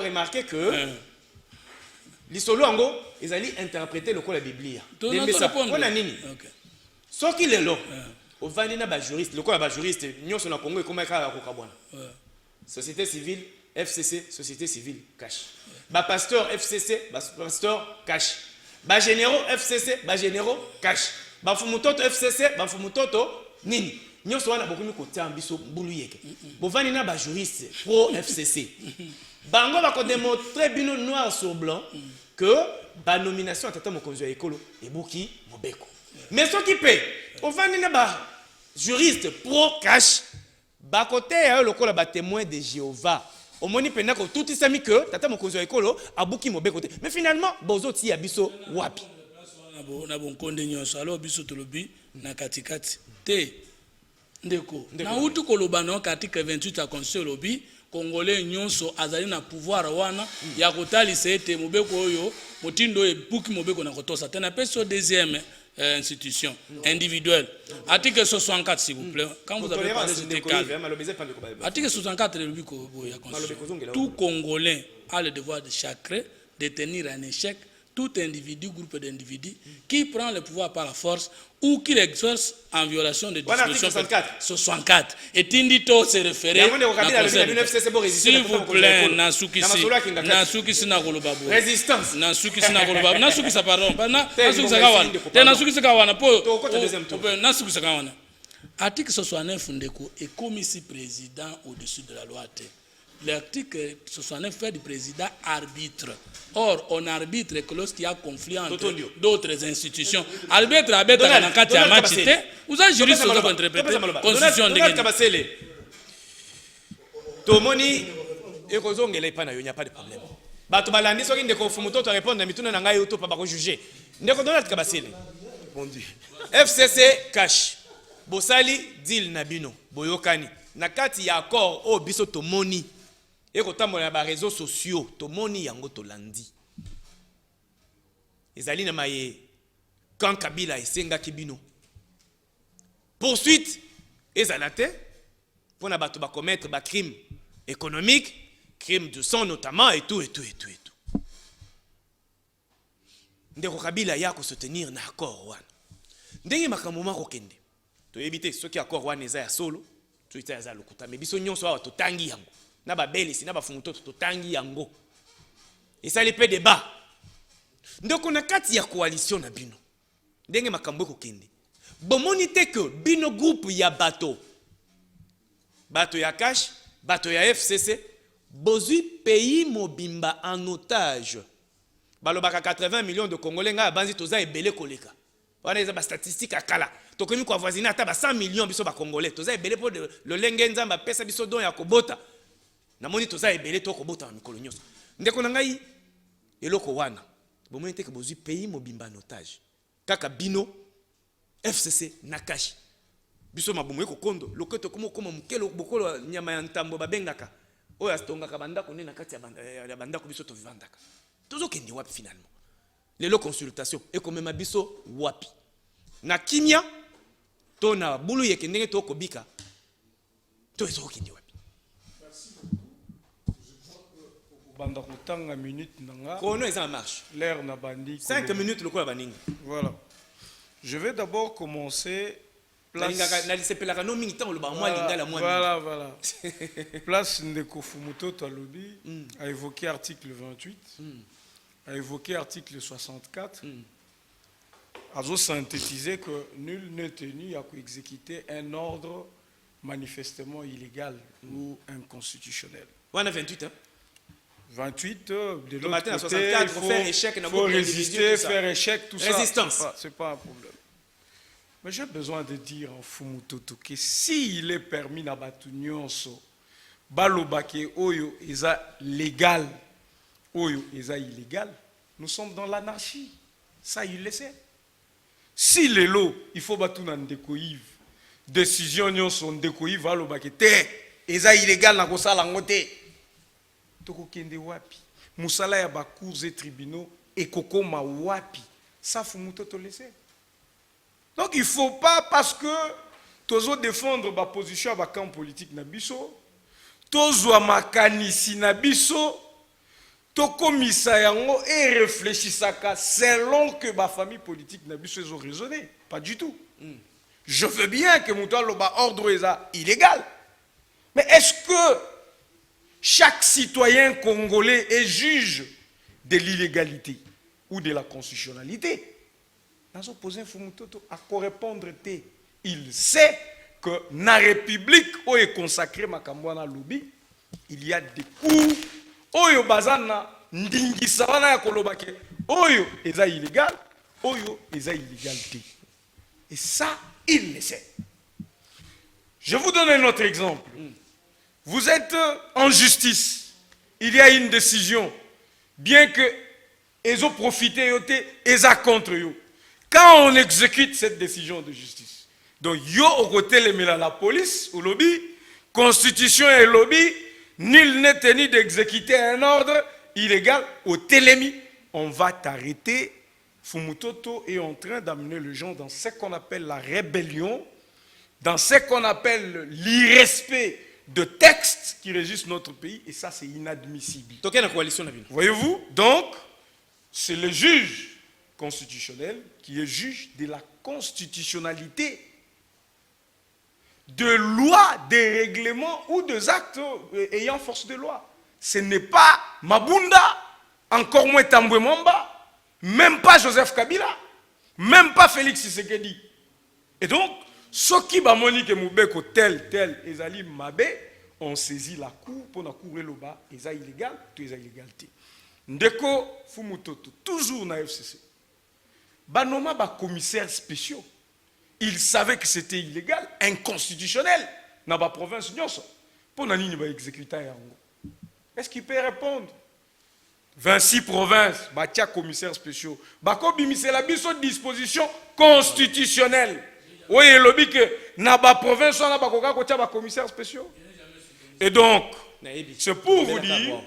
remarquer que l'isolo ango ezali interpréter le code de la Bible. On a nini? Ce qui est là, au vandina ba juriste, le code ba juriste, nyonso na Congo e koma ka ko kabwana. Société civile, FCC, société civile, cash. Ba pasteur FCC, ba pasteur cash. Ba généraux FCC, ba généraux cash. Ba fumutoto FCC, ba fumutoto nini? Nyonso wana bokomi ko tia biso mbulu yeke. Bo vandina ba juriste pro FCC. Bango va démontrer bino noir sur blanc que la nomination à tata mokonzi ya ekolo ebuki mobeko. Mais ce qui paie, au vandina ba juriste pro cash, ba côté le kola ba témoin de Jéhovah. Au moni pena ko tout isami que tata mokonzi ya ekolo abuki mobeko te. Mais finalement bozo ti ya biso wapi. Na bon konde nyonso alors biso tolobi na katikati te ndeko. Na utu koloba na article 28 ya constitution lobi Congolais nyonso azali na pouvoir wana ya kotalisa ete mobeko oyo motindo ebuki mobeko na kotosa tena peso deuxième institution individuelle. Article 64 s'il vous plaît. Quand vous avez parlé c'était calme. Article 64 le biko ya constitution. Tout Congolais a le devoir de chacun de tenir en échec tout individu, groupe d'individus qui prend le pouvoir par la force ou qui l'exerce en violation de dispositions 64. Et Tindito se référait s'il vous plaît, Nasukisi na Golobabu. Résistance. Nasukisi na Golobabu. Nasukisi pardon. Nasukisi kawana. Nasukisi kawana. Nasukisi kawana. Article 69 ndeko est comme ici président au-dessus de la loi. L'article 69 fait du président arbitre. Or, on arbitre que lorsqu'il y a conflit entre d'autres institutions. Arbitre, vous avez juriste qui a interprété la constitution de Guinée. Tomoni, il n'y a pas de problème. Bato balandi soki ndeko fumuto to répondre na mituna na ngai uto pa ba ko juger. Ndeko Donald Kabasele. FCC cash. Bosali deal na bino. Boyokani. Na kati ya accord o biso tomoni. Et quand on a les réseaux sociaux, tout le monde yango to landi. Ezali na maye quand Kabila esenga kibino. Poursuite ezalate pour na bato ba commettre ba crime économique, crime de sang notamment et tout. Ndeko Kabila ya ko soutenir na accord wana. Ndenge makambo mako kende. To éviter ceux qui accord wana eza ya solo, to ita za lokuta mais biso nyonso awa to tangi yango. Na ba belisi na ba fumuto to tangi yango. Et ça les fait débat. Donc on a kati ya coalition na bino. Ndenge makambo ko kende. Bomoni te que bino groupe ya bato. Bato ya cash, bato ya FCC, bozui pays mobimba en otage. Balobaka 80 millions de Congolais nga banzi toza ebele koleka. Wana eza ba statistique akala. Tokomi ko voisiner ata ba 100 millions biso ba Congolais. Toza ebele po le lenge nzamba pesa biso don ya kobota. Na moni toza ebele to kobota na mikolo nyonso. Ndeko na ngai eloko wana. Bomoni te ke bozui pays mobimba en otage. Kaka bino FCC na cash. Biso mabumu ko kondo loketo komo mukelo bokolo nyama ya ntambo babengaka. Oya stongaka bandako ne na kati ya bandako biso to vivandaka. Tozo kende wapi finalement. Lelo consultation et comme ma biso wapi. Na kimia to na bulu yeke ndenge to kobika. To ezo kende wapi. Banda kutanga minute nanga. Chrono est en marche. L'air na bandi. 5 minutes le quoi baninga. Voilà. Je vais d'abord commencer place. Voilà. Place Ndeko Fumuto Talobi a évoqué article 28, a évoqué article 64, a synthétisé que nul n'est tenu à exécuter un ordre manifestement illégal ou inconstitutionnel. On a 28 hein? 28, de l'autre matin à côté, 64, il faut faire échec, faut résister, faire échec, tout Résistance. ça. C'est pas un problème. Mais j'ai besoin de dire en Fumutoto que s'il est permis na batu nyonso, balobake oyo eza légal, oyo eza illégal, nous sommes dans l'anarchie. Ça, il le sait. Si les lots, il faut batu na ndeko Yves, décision nyonso ndeko Yves balobake te, eza illégal na kosala ngote. Toko kende wapi. Musala ya ba cours et tribunaux et kokoma wapi. Ça Fumutoto le sait. Donc il ne faut pas, parce que tozo défendre ma position à ma camp politique na biso, tozo makanisi na biso, tokomisa yango et réfléchissaka selon que ma famille politique na biso ils ont raisonné. Pas du tout. Je veux bien que mon ordre est illégal. Mais est-ce que chaque citoyen congolais est juge de l'illégalité ou de la constitutionnalité? Nous avons posé un Fumutoto à correspondre. Il sait que dans la République où est consacré Makambwana Lobby, il y a des coups. Oyo bazana ndingisa wana ya kolobake. Oyo eza illégal, oyo eza illégalité. Et ça, il le sait. Je vous donne un autre exemple. Vous êtes en justice. Il y a une décision. Bien que ils ont profité, ils ont contre eux. Quand on exécute cette décision de justice, donc yo au côté la police au lobby, constitution et lobby, nul n'est tenu d'exécuter un ordre illégal au télémi. On va t'arrêter. Fumutoto est en train d'amener les gens dans ce qu'on appelle la rébellion, dans ce qu'on appelle l'irrespect de textes qui régissent notre pays, et ça c'est inadmissible. Voyez-vous? Donc, c'est le juge constitutionnel qui est juge de la constitutionnalité de lois, des règlements ou des actes ayant force de loi. Ce n'est pas Mabunda, encore moins Tambwe Mwamba, même pas Joseph Kabila, même pas Félix Tshisekedi. Et donc, ceux qui Monique Moubeko tel, Ezali Mabe, on saisit la cour pour la cour et le bas, Eza illégal, tout Eza illégalité. Ndeko Fumutoto, toujours na FCC. Banoma ba commissaires spéciaux. Ils savaient que c'était illégal, inconstitutionnel dans la province nyonso. Pour nani ba exécuter yango. Est-ce qu'il peut répondre? 26 provinces, batia commissaires spéciaux. Bako bimise la biso disposition constitutionnelle. Oui, il lobby que na ba province on a bakoka kotia ba commissaires spéciaux. Et donc, c'est pour vous dire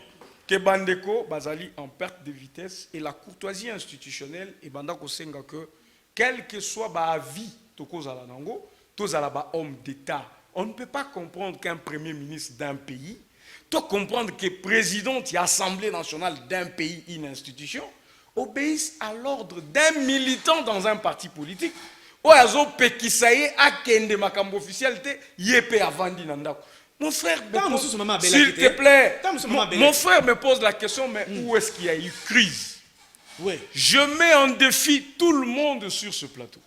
que Bandeko bazali en perte de vitesse et la courtoisie institutionnelle et Bandako senga que quel que soit ba avis tokozala nango, tozala ba homme d'État. On ne peut pas comprendre qu'un premier ministre d'un pays, to comprendre que président de l'Assemblée nationale d'un pays, une institution, obéisse à l'ordre d'un militant dans un parti politique. Oazo pekisaye akende makambo officialité yépe avandi nandako. Mon frère, s'il te plaît, mon frère me pose la question, mais où est-ce qu'il y a eu crise? Oui. Je mets en défi tout le monde sur ce plateau.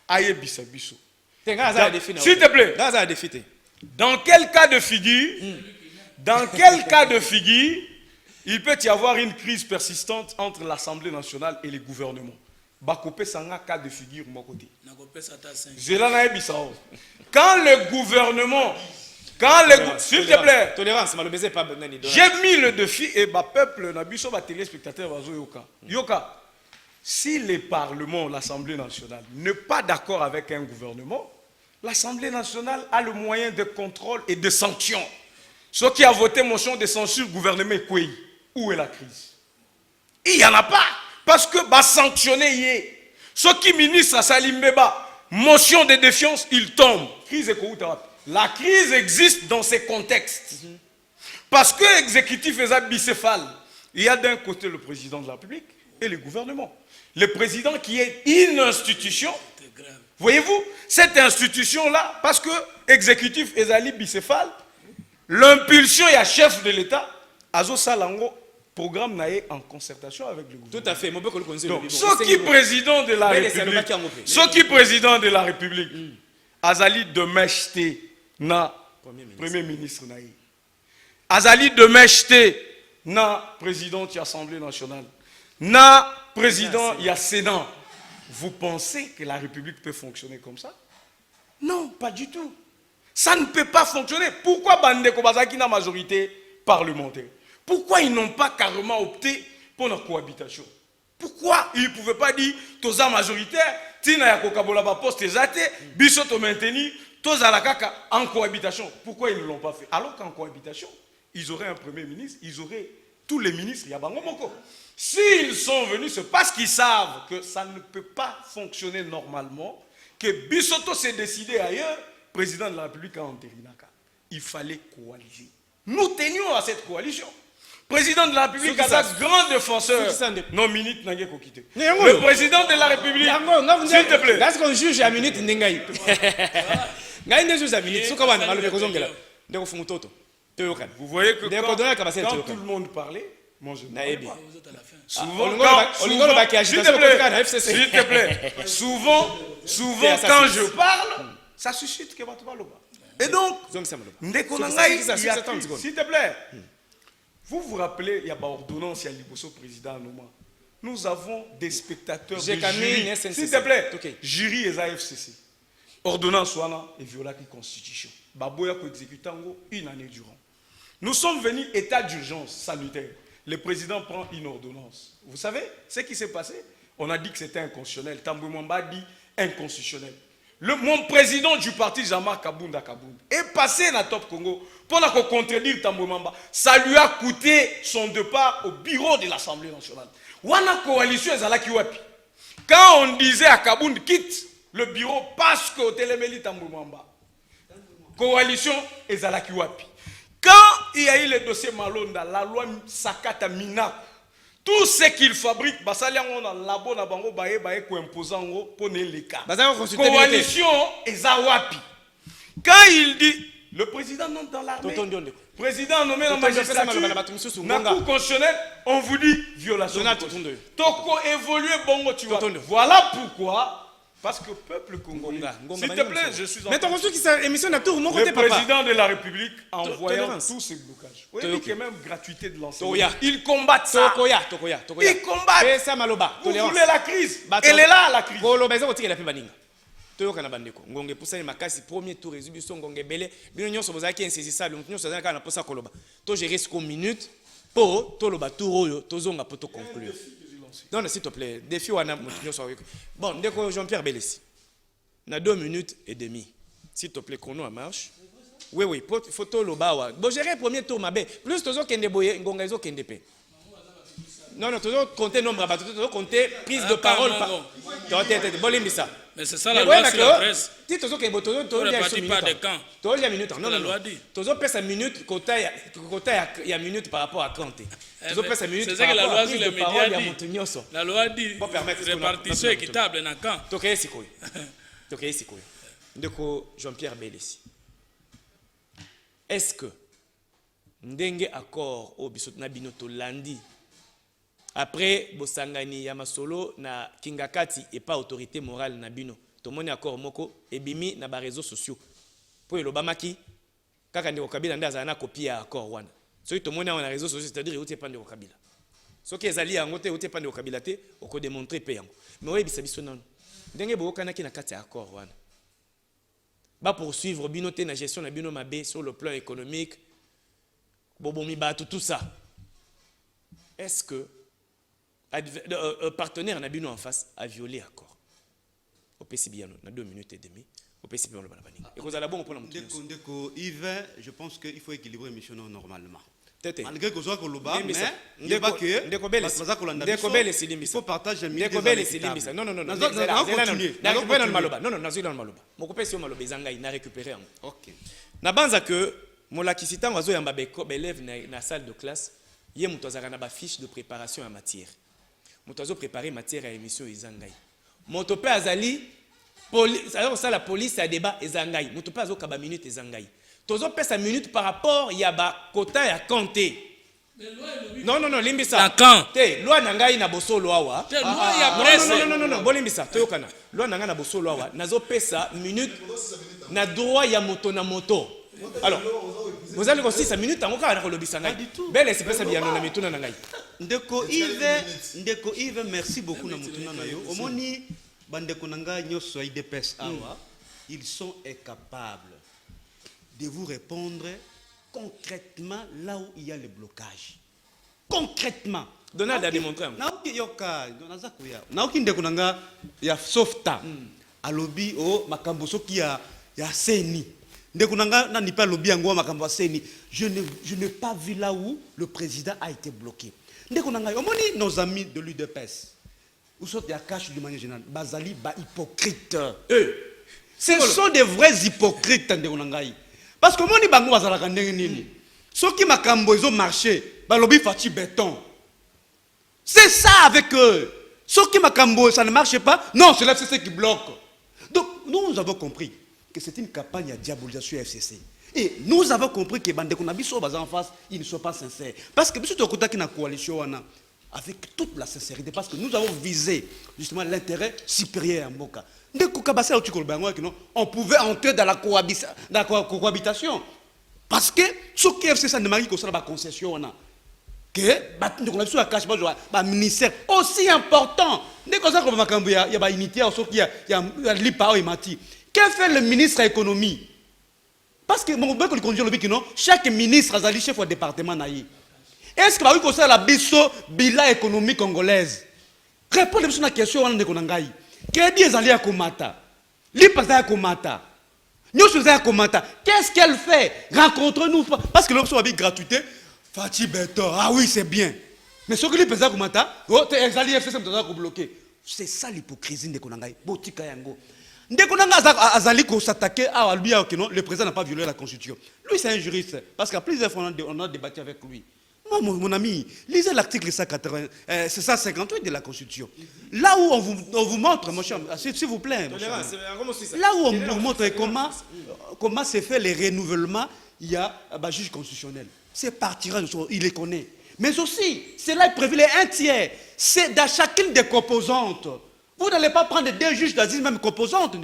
Aye bisabiso. S'il te plaît, dans quel cas de figure, il peut y avoir une crise persistante entre l'Assemblée nationale et les gouvernements? Bakopé sanga cas de figure mon côté. Quand le gouvernement, s'il te plaît, j'ai mis le défi et ma peuple, ma téléspectateur, yoka. Si le Parlement, l'Assemblée nationale, n'est pas d'accord avec un gouvernement, l'Assemblée nationale a le moyen de contrôle et de sanction. Ceux qui ont voté motion de censure, gouvernement est quoi? Où est la crise? Il n'y en a pas. Parce que bah sanctionner, ceux qui ministrent à Salimbeba, motion de défiance, ils tombent. Crise est quoi? La crise existe dans ces contextes. Parce que l'exécutif est bicéphale. Il y a d'un côté le président de la République et le gouvernement. Le président qui est une institution. Voyez-vous, cette institution-là, parce que l'exécutif est bicéphale, l'impulsion est à chef de l'État, Azo Salango, programme naé en concertation avec le gouvernement. Tout à fait. Donc, ceux qui président de la République, Azali de Mechté, na premier ministre naé. Azali de Mechté, na président de l'Assemblée nationale, na président il y a Sénat. Vous pensez que la République peut fonctionner comme ça? Non, pas du tout. Ça ne peut pas fonctionner. Pourquoi Bandeko Bazaki na majorité parlementaire? Pourquoi ils n'ont pas carrément opté pour la cohabitation? Pourquoi ils ne pouvaient pas dire tous majoritaire, tina ya kokabola ba poste ezate, biso to maintenir tous à la kaka en cohabitation? Pourquoi ils ne l'ont pas fait? Alors qu'en cohabitation, ils auraient un premier ministre, ils auraient tous les ministres, il y a Bango Moko. S'ils sont venus, c'est parce qu'ils savent que ça ne peut pas fonctionner normalement, que Bissoto s'est décidé ailleurs, président de la République a entériné. Il fallait coaliser. Nous tenions à cette coalition. Président de la République a un grand défenseur. Non, minute n'a pas quitté. Le président de la République, s'il te plaît. Est-ce qu'on juge à minute n'engaï? N'engaï juge à minute. Vous voyez que quand tout le monde parlait, moi je ne parlais pas. S'il te plaît, souvent quand je parle, ça suscite que votre parole. Et donc, s'il te plaît, vous vous rappelez, il y a une ordonnance, il y a l'Iboso président Noma. Nous avons des spectateurs de jury. S'il te plaît, jury et AFCC. Ordonnance Wana et viola la constitution. Baboya ko exécutant une année durant. Nous sommes venus état d'urgence sanitaire. Le président prend une ordonnance. Vous savez ce qui s'est passé? On a dit que c'était inconstitutionnel. Tambou Mwamba dit inconstitutionnel. Mon président du parti, Jean-Marc Kabunda est passé dans Top Congo pour contredire Tambou Mwamba. Ça lui a coûté son départ au bureau de l'Assemblée nationale. Wana coalition ezalaki wapi? Quand on disait à Kabound quitte le bureau parce que Téléméli Tambou Mwamba. Coalition ezalaki wapi? Quand il y a eu le dossier Malonda, la loi Sakata Mina, tout ce qu'il fabrique, basaliango na labo na bango bae ko imposant pour les cas. Coalition ezawapi. Quand il dit le président non dans l'armée, président nommé dans magistrature, na cour constitutionnelle, on vous dit violation. Toko évoluer bongo tu vois. Voilà pourquoi. Parce que le peuple congolais, s'il te plaît, je suis en train le président de la République envoyant tous ces blocages. Oui, il y a même gratuité de l'enseignement. Ils combattent ça. Ils combattent. Vous voulez la crise? Elle est là, la crise. toyoka na bandeko ngonge pusani makasi premier tour résolution ngonge belé bino nyonso bozaki insaisissable nyonso zaka na posa koloba to gérer ce minute po to loba tour oyo tozonga po to conclure. Non, s'il te plaît, défi wana nyonso avec. Bon, ndeko Jean-Pierre Belesi. Na 2 minutes et demie. S'il te plaît, chrono à marche. Oui, photo loba wa. Bon, gérer premier tour mabe. Plus tozo kende boye ngonga zo kende pe. Non, tozo compter nombre à tozo compter prise de parole par. Bolimbisa. Mais c'est ça la loi sur la presse. Si tu as une minute, tu as minute. Non, tu as minute, il y a minute par rapport à quand. C'est ça que la loi sur les médias dit. La loi dit répartition équitable dans quand. Tu as ici. Jean-Pierre Belesi. Est-ce que ndenge accord au bisot na binoto landi après bosangani ya masolo na kingakati et pas autorité morale na bino to moni accord moko ebimi na ba réseaux sociaux po elobamaki kaka ndeko Kabila ndaza na copie ya accord wana so to moni na réseaux sociaux c'est-à-dire uti pa ndeko Kabila so ki ezali yango te uti pa ndeko Kabila te oko démontrer pe yango mais oyebi sabiso nano ndenge bokanaki na kati ya accord wana ba poursuivre bino te na gestion na bino mabe sur le plan économique bobomi ba tout ça. Est-ce que partenaire Nabino en face a violé l'accord? Au PCB, on a 2 minutes et demie. Au PCB, on a banni. Et vous allez bon pour la Yves, je pense qu'il faut équilibrer l'émission normalement. Malgré que ce soit le bas, mais il faut partager non. Ok. Na banza que molakisita wazo yamba élève na salle de classe, yé mutozaka na ba fiche de préparation en matière. Motozo préparer matière à émission ezangai. Motope azali alors ça la police a débat ezangai. Motope azo kaba minute ezangai. Tozo pesa minute par rapport ya ba quota ya compter. Non, limbisa. Te, loi nangai na bosolo awa. Te, loi ya presse. Non, bolimbisa, toyokana. Loi nangai na bosolo awa, nazo pesa minute na droit ya moto na moto. Alors, Vous allez aussi 5 minutes en cas de Pas du tout. Belle espèce bien on a mis tout dans ngai. Ndeko Yves, merci beaucoup na mutuna na yo. Omoni bandeko nanga nyoso IDPS awa, ils sont incapables de vous répondre concrètement là où il y a le blocage. Concrètement. Donald a démontré. Naoki yoka, donazako ya. Naoki ndeko nanga ya softa. Alobi o makambo soki ya seni. Ndeko nanga na ni pas lobi yango makambo seni. Je n'ai pas vu là où le président a été bloqué. Ndeko nanga omoni nos amis de l'UDPS. Ou sont ya cache de manière générale. Bazali ba hypocrite. Ce sont des vrais hypocrites ndeko nanga. Parce que moni bango bazalaka ndenge nini. Soki makambo ils ont marché, ba lobi fati béton. C'est ça avec eux. Sauf que Makambo, ça ne marche pas. Non, c'est l'FCC qui bloque. Donc, nous avons compris que c'est une campagne à diabolisation FCC. Et nous avons compris que Bande Konabiso, en face, ils ne sont pas sincères. Parce que, monsieur Tokuta, qui est dans la coalition, avec toute la sincérité, parce que nous avons visé justement l'intérêt supérieur à Mboka. On pouvait entrer dans la cohabitation. Parce que ce qui est FCC ne marque que ça, la concession. Que le ministère aussi important. Dès que ça, il y a une unité, il y a l'IPA et Mati. Que fait le ministre de l'économie? Parce que mon bec le chaque ministre a chef au département naï. Est-ce que vous avez la bilan économique congolaise? Répondez à la question de Konangaï. Qu'est-ce que vous Komata? L'IPA à Komata. Nous sommes à Komata. Qu'est-ce qu'elle fait? Rencontre-nous. Parce que l'option est gratuité. Fati Beto, ah oui, c'est bien. Mais ce que les pesants comme ça, c'est ça l'hypocrisie de Konangai. Botika yango. Dès qu'on a azali ko s'attaquer à lui, le président n'a pas violé la constitution. Lui, c'est un juriste. Parce qu'à plusieurs fois, on a débattu avec lui. Moi, mon ami, lisez l'article 158 de la constitution. Là où on vous montre, mon cher, s'il vous plaît. Là où on vous montre comment se fait le renouvellement, il y a un juge constitutionnel. C'est partirant, il les connaît. Mais aussi, cela est prévu les 1/3. C'est dans chacune des composantes. Vous n'allez pas prendre 2 juges dans une même composante.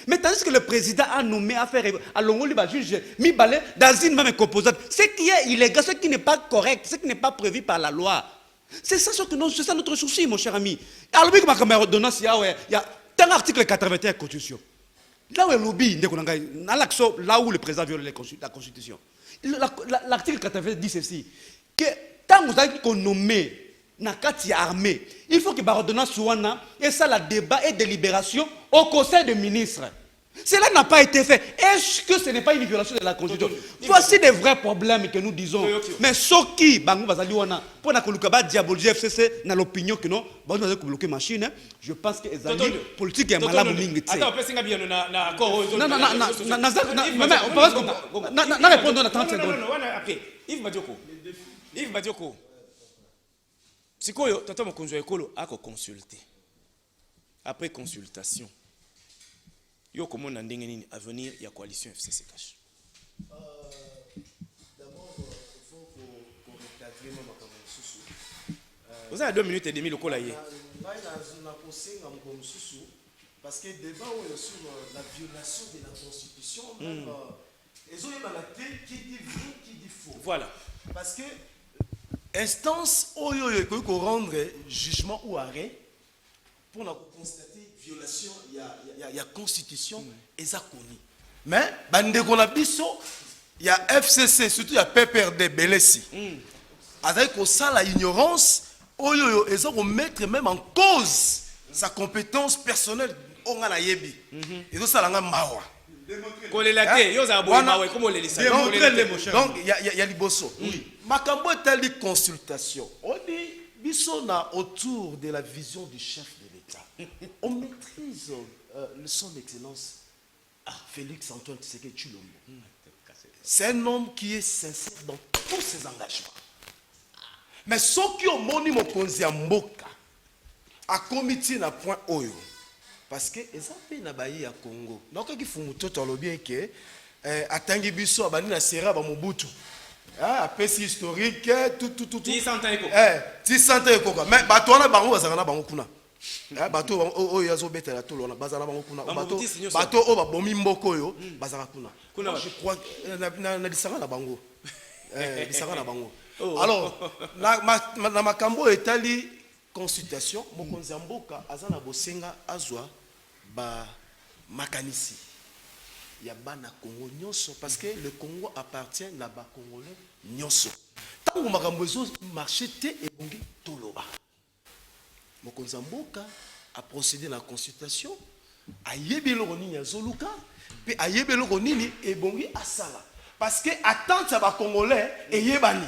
Mais tandis que le président a nommé à faire à l'ongoli juge Mibale dans une même composante. Ce qui est illégal, ce qui n'est pas correct, ce qui n'est pas prévu par la loi. C'est ça, c'est ça notre souci, mon cher ami. Alors, il y a un article 81 de la Constitution. Là où est lobby, là où le président viole la Constitution. L'article 80 dit ceci, que quand vous avez nommé Nakati armée, il faut que l'ordonnance soit et ça, la débat et délibération au Conseil des ministres. Cela n'a pas été fait. Est-ce que ce n'est pas une violation de la Constitution? Voici des vrais problèmes que nous disons. Mais ce qui, pour la diaboliser FCC, dans l'opinion que non, vous allez bloquer machine, je pense que les politique est malade. Attends, non, répondons dans 30 secondes. Yves Badioko. Sikoyo, tata mokonzo ekolo a consulté. Après consultation, yo comment na ndenge nini avenir ya coalition FCC cash. D'abord, il faut qu'on recadre ma makambo. Vous avez 2 minutes et demie le col aillé. Parce que débat sur la violation de la Constitution, même, ils ont eu qui dit vrai, qui dit faux. Voilà. Parce que instance où il faut rendre jugement ou arrêt pour constater violation, il y a constitution et ça connu. Mais il y a FCC, surtout il y a PPRD, Belesi. Avec ça la ignorance, ils ont mettre même en cause sa compétence personnelle. On a la yebi. Ils ont ça la mawa. Donc il y a Liboso. Makambo est une consultation. On dit bisona autour de la vision du chef de l'État. On maîtrise son excellence Félix Antoine Tshisekedi Tshilombo. C'est un homme qui est sincère dans tous ses engagements. Mais ceux qui ont moni mokonzi ya mboka a comité na point oyo parce que ezapé na bayi ya Congo. Donc qui fumu toto lo bien que atangi biso abani na sera ba Mobutu. Ah, pesi historique tout. 10 ans eko. 10 ans eko. Mais bato wana bango bazana bango kuna. bato oyo azobetela tolo na bazala bango kuna Bambutisi nyonso. bato oyo babomi mboko oyo bazala kuna Kuna je crois na lisanga na bango lisanga na bango Oh. alors na makambo etali consultation mokonzi ya mboka aza na bosenga azwa ba makanisi ya bana Congo nyonso parce que le Congo appartient na ba Congolais nyonso tango makambo ezo marché te ebongi toloba mokonzi ya mboka a procédé la consultation ayebi eloko nini azoluka pe ayebi eloko nini ebongi asala parce que attente ya ba Congolais eyebani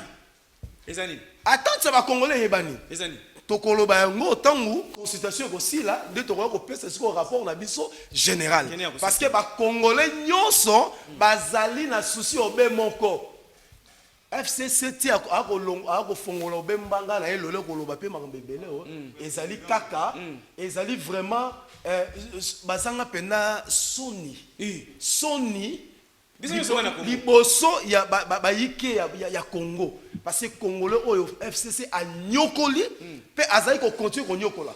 Ezani. attente ya ba Congolais eyebani Ezani. tokoloba yango tango consultation ekosila nde tokoya kopesa sikoyo rapport na biso général parce que bacongolais nyonso bazali na susi obe moko FCC ti akofongola obe mbanga na ye lelo koloba mpe makambo ebele o ezali kaka ezali vraiment bazanga mpena soni liboso ya bayike ya Congo parce que Congolais oyo FCC a nyokoli pe azali ko continue ko nyokola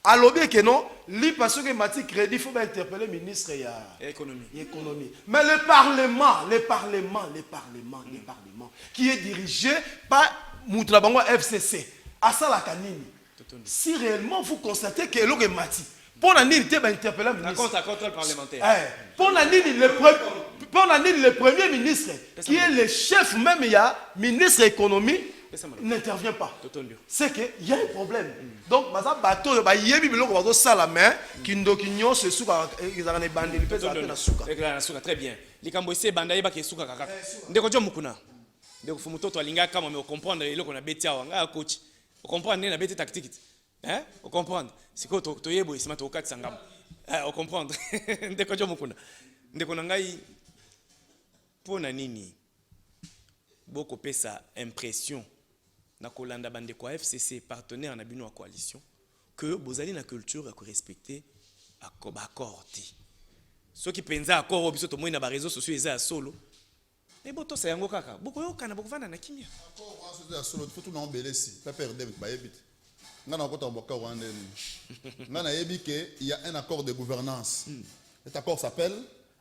alobi que non li parce que mati crédit faut interpeller ministre ya économie mais le parlement qui est dirigé par Moutra Bango FCC asala kanini si réellement vous constatez que l'oge mati pour la nini te ba interpeller ministre à contrôle parlementaire pour la nini le premier ministre qui est le chef même il y a ministre économie n'intervient pas c'est que il y a un problème donc baza bato ba yebi biloko bazo sala mais kindoki nyonso suka ezaka ne bandeli pe za na suka très bien likambo ese banda yeba ke suka kaka ndeko jo mukuna ndeko fu mutoto alinga kama me comprendre eloko na beti awa nga coach o comprendre na beti tactique o comprendre siko to yebo isima to katisa ngam o comprendre ndeko jo mukuna ndeko na ngai pona nini boko pesa impression na kolanda bande kwa FCC partenaire na bino wa coalition que bozali na culture ya ko respecter accord te soki penza accord biso to moina ba réseaux sociaux eza solo e boto sa yango kaka boko yoka na boko vanda na kimia accord ya solo faut tout na belesi pas perdre ba yebit ngana ko tomboka wande ngana yebi que il y a un accord de gouvernance cet accord s'appelle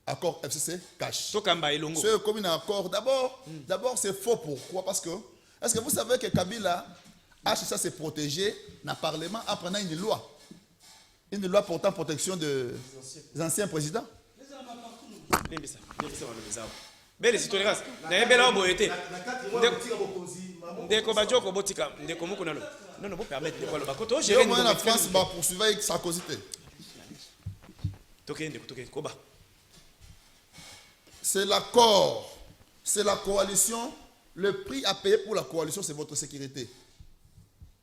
accord FCC cash. C'est comme un accord. D'abord, c'est faux. Pourquoi? Parce que, est-ce que vous savez que Kabila a cherché à se protéger dans le Parlement en prenant une loi? Une loi portant protection des anciens présidents. Belle si tolérance. Na bela boyete. Ndeko bajoko botika ndeko muko nalo. Non non, vous permettre de quoi bakoto gérer nous en France va poursuivre avec sa causité. Toké ndeko toké koba. C'est l'accord, c'est la coalition. Le prix à payer pour la coalition, c'est votre sécurité.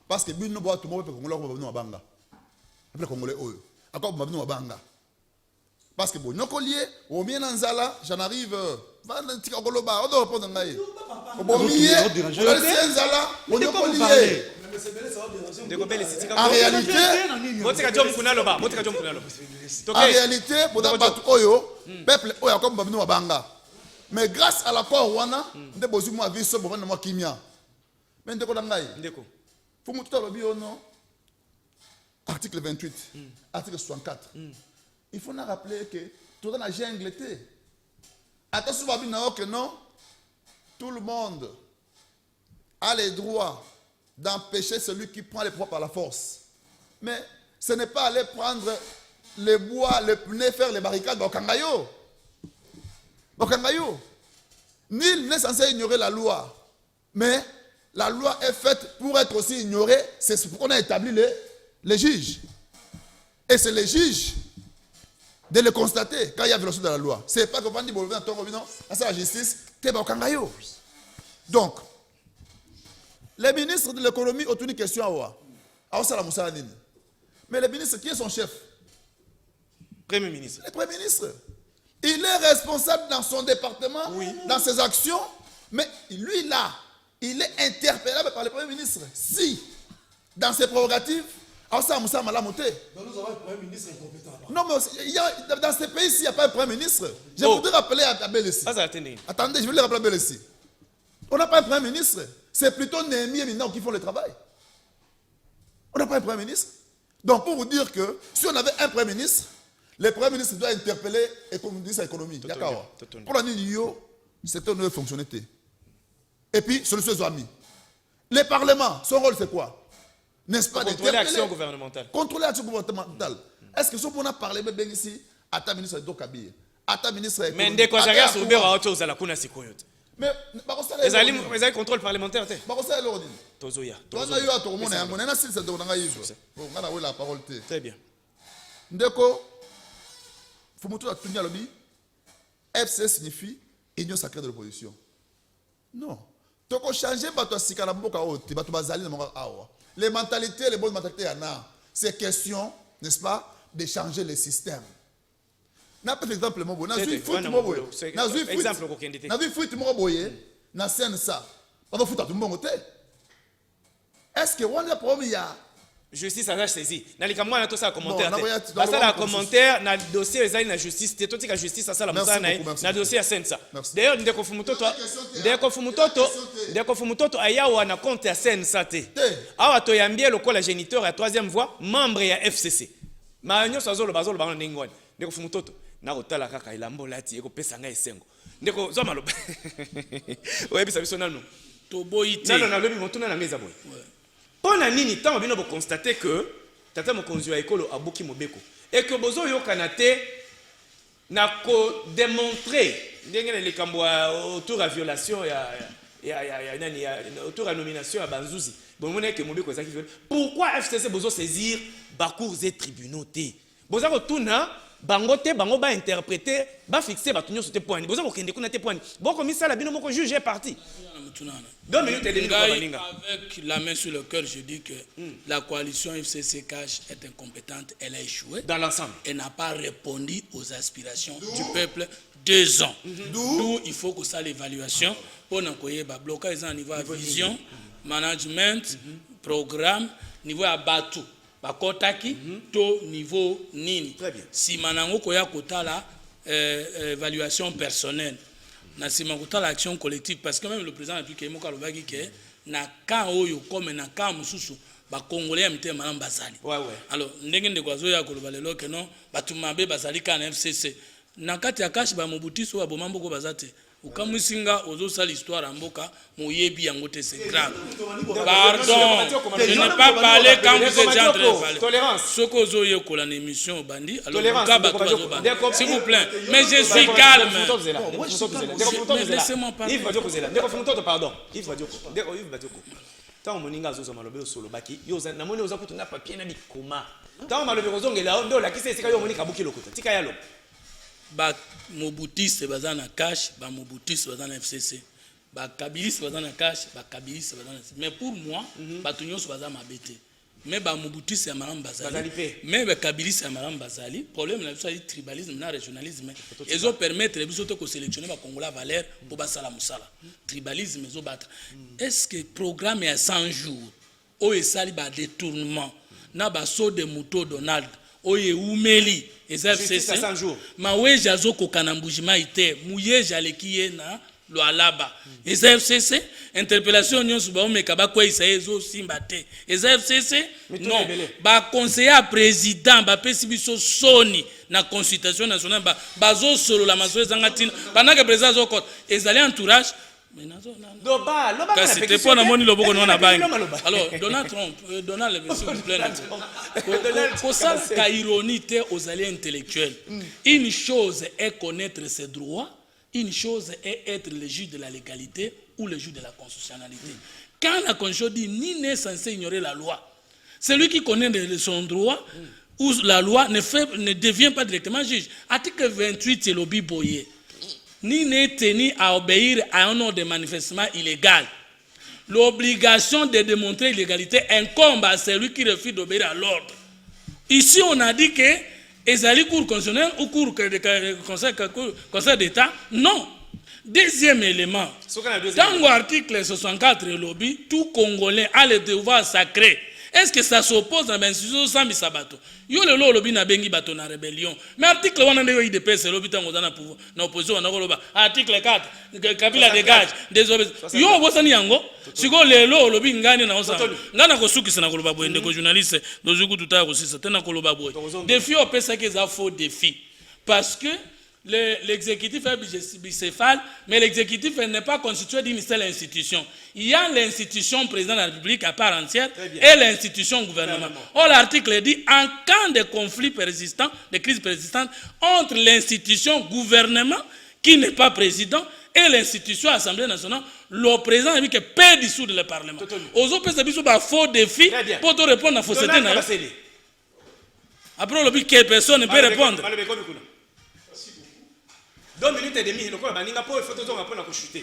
Parce que tout le monde peut venir à Banga. Après, Congolais, accord pour venir à Banga. Parce que bon, nous collier, au bien en Zala, j'en arrive. En réalité, peuple oyo comme babino mabanga. Mais grâce à l'accord wana, nde bozu mo aviso bo na kimia. Mais ndeko ngai. Ndeko. Faut mo tout lobi ono. Article 28, article 64. Il faut nous rappeler que tout dans la jungle était. Attention babino que non. Tout le monde a le droit d'empêcher celui qui prend les pouvoirs par la force. Mais ce n'est pas aller prendre les bois, les pneus, faire les barricades au Kangayo. Au Kangayo. Nul n'est censé ignorer la loi. Mais la loi est faite pour être aussi ignorée. C'est ce qu'on a établi les juges. Et c'est les juges de le constater quand il y a violation de la loi. Ce n'est pas que vous dites, c'est la justice, c'est au Kangayo. Donc, les ministres de l'économie ont une question à voir. Mais le ministre, qui est son chef? Premier ministre. Le Premier ministre. Il est responsable dans son département, dans ses actions, mais lui là, il est interpellable par le Premier ministre. Si, dans ses prérogatives, nous avons un Premier ministre incompétent. Non, mais dans ces pays-ci, il n'y a pas un Premier ministre. Je voudrais rappeler à Belessi. Attendez, je vais le rappeler à Belessi. On n'a pas un Premier ministre. C'est plutôt Néhémie et Mina qui font le travail. On n'a pas un Premier ministre. Donc, pour vous dire que si on avait un Premier ministre, le Premier ministre doit interpeller le ministre de l'économie. Pour la nuit, c'est un fonctionner. Et puis, solution aux amis. Le Parlement, son rôle, c'est quoi? N'est-ce pas? Contrôler l'action gouvernementale. Contrôler l'action gouvernementale. Est-ce que si on a parlé bien ici, à ta ministre de Dokabi, à ta ministre de l'économie. Mais dès qu'on regarde sur le bureau, on a la kuna sikoyote. Mais, les avez contrôle parlementaire. Tozoya. Très bien. Ndeko, Fumoto a tenu à l'objet. FC signifie Union sacrée de l'opposition. Non. Donc, on change, les mentalités, les bonnes mentalités, c'est question, n'est-ce pas, de changer le système. Na par exemple mo boye na zui fruit mo boye na zui fruit mo boye na scène ça on va foutre tout mbongo te. Est-ce que on a problème ya justice a saisi na likamwa na to ça commentaire ba ça la commentaire na dossier ezali na justice te to tika justice ça la musana na dossier ya scène ça. D'ailleurs ndeko fumutoto ayawa na compte ya scène ça te awa to yambie lokola géniteur ya troisième voie membre ya FCC ma nyo sazolo bazolo bana ndingoni ndeko fumutoto na kotala kaka ilambola ati ekopesa nga esengo ndeko zo maloba oyebisa biso nanu to boyite nano na lobi motuna na meza boy pona nini tant bino bo constater que tata mokonzi wa ekolo abuki mobeko et que bozo yokana te na ko démontrer ndenge le kambo autour à violation ya nani ya autour à nomination ya banzuzi bon mona que mobeko ezaki violé. Pourquoi FCC bozo saisir bacours et tribunaux te boza ko tuna bango te bango ba interpréter ba fixer ba tunyo sote point boza ko kende kuna te point boko misala bino moko juge est parti 2 minutes et demie avec la main sur le cœur. Je dis que la coalition FCC-CACH est incompétente, elle a échoué dans l'ensemble et n'a pas répondu aux aspirations du peuple 2 ans. D'où il faut que ça l'évaluation pour n'encoyer ba blocage au niveau de vision, management, programme, niveau à Batu bakotaki to niveau nini. Très bien. Si manango koya kotala évaluation personnelle na si makotala action collective parce que même le président a dit que moka lobaki que na ka oyo comme na ka mususu ba congolais mte manam bazali. Ouais. Alors ndenge ndeko azoya ko lobalelo que non batumabe bazali ka na FCC na kati ya kashi ba mobutiso wa bomambo ko bazate ukamusinga ozo sala histoire amboka moyebi yango te c'est grave. Pardon, je n'ai pas parlé quand vous étiez en train de parler. Tolérance. Ce que vous avez eu dans l'émission bandi, alors s'il vous plaît, mais je suis calme. Laissez-moi parler. Yves pardon. Yves Badioko. Tant moninga azoza malobe solo baki yoza na moni oza kutunga papier na bikoma. Tant malobe kozongela ndo la kisi esika yo monika buki lokuta. Tika yalo. Ba mobutiste bazana cash, ba mobutiste bazana FCC. Ba kabiliste bazana cash, ba kabiliste bazana. Mais pour moi, ba tunyo so bazana mabete. Mais ba mobutiste ya maram bazali. Mais ba kabiliste ya maram bazali. Problème la ça tribalisme na régionalisme. Ils ont permettre les biso to sélectionner ba Congolais valeur pour ba sala musala. Tribalisme zo battre. Est-ce que programme ya 100 jours o esali ba détournement na ba saut de moto Donald oye umeli FCC maweje azokoka na mbujima ite muyeje alekiye na lo alaba FCC interpellation nyonso ba omeka ba kwa isa ezo simba te FCC non ba conseiller président ba pesi biso soni na consultation nationale bazo solo la mazo ezangatina pendant que président azokota ezali entourage. C'était pas la monnaie le bon on a banque. Alors Donald Trump, Donald s'il vous plaît. Pour ça, la ironie aux alliés intellectuels. Une chose est connaître ses droits, une chose est être le juge de la légalité ou le juge de la constitutionnalité. Quand la Constitution dit ni n'est censé ignorer la loi, celui qui connaît son droit ou la loi ne devient pas directement juge. Article 28 c'est lobby boyer. Ni n'est tenu à obéir à un ordre de manifestement illégal. L'obligation de démontrer l'illégalité incombe à celui qui refuse d'obéir à l'ordre. Ici, on a dit que les cours constitutionnels ou cours conseil d'État, non. Deuxième élément, dans l'article 64 lobby, tout Congolais a le devoir sacré Est-ce que ça s'oppose à l'institution sans Misabato? Yo le lolo bina bengi bato na rébellion. Mais article 1 de IDPS le bitan ngozana pouvoir na opposition na koloba. Article 4 Kabila dégage désobéissance. Yo bosani yango. Siko le lolo bingani na osana. Ngana ko sukisa na koloba boye ndeko journaliste dozuku tutaya ko sisa tena koloba boye. Défi au pesa que ça faux défi. Parce que l'exécutif est bicéphale, mais l'exécutif n'est pas constitué d'une seule institution. Il y a l'institution président de la République à part entière et l'institution gouvernement. Or, l'article dit, en cas de conflit persistant, de crise persistante, entre l'institution gouvernement, qui n'est pas président, et l'institution Assemblée nationale, le président dit que peut dissoudre le Parlement. Aux autres, c'est un faux défi pour te répondre à la fausseté. Après, on dit que personne ne peut répondre. 2 minutes et demie,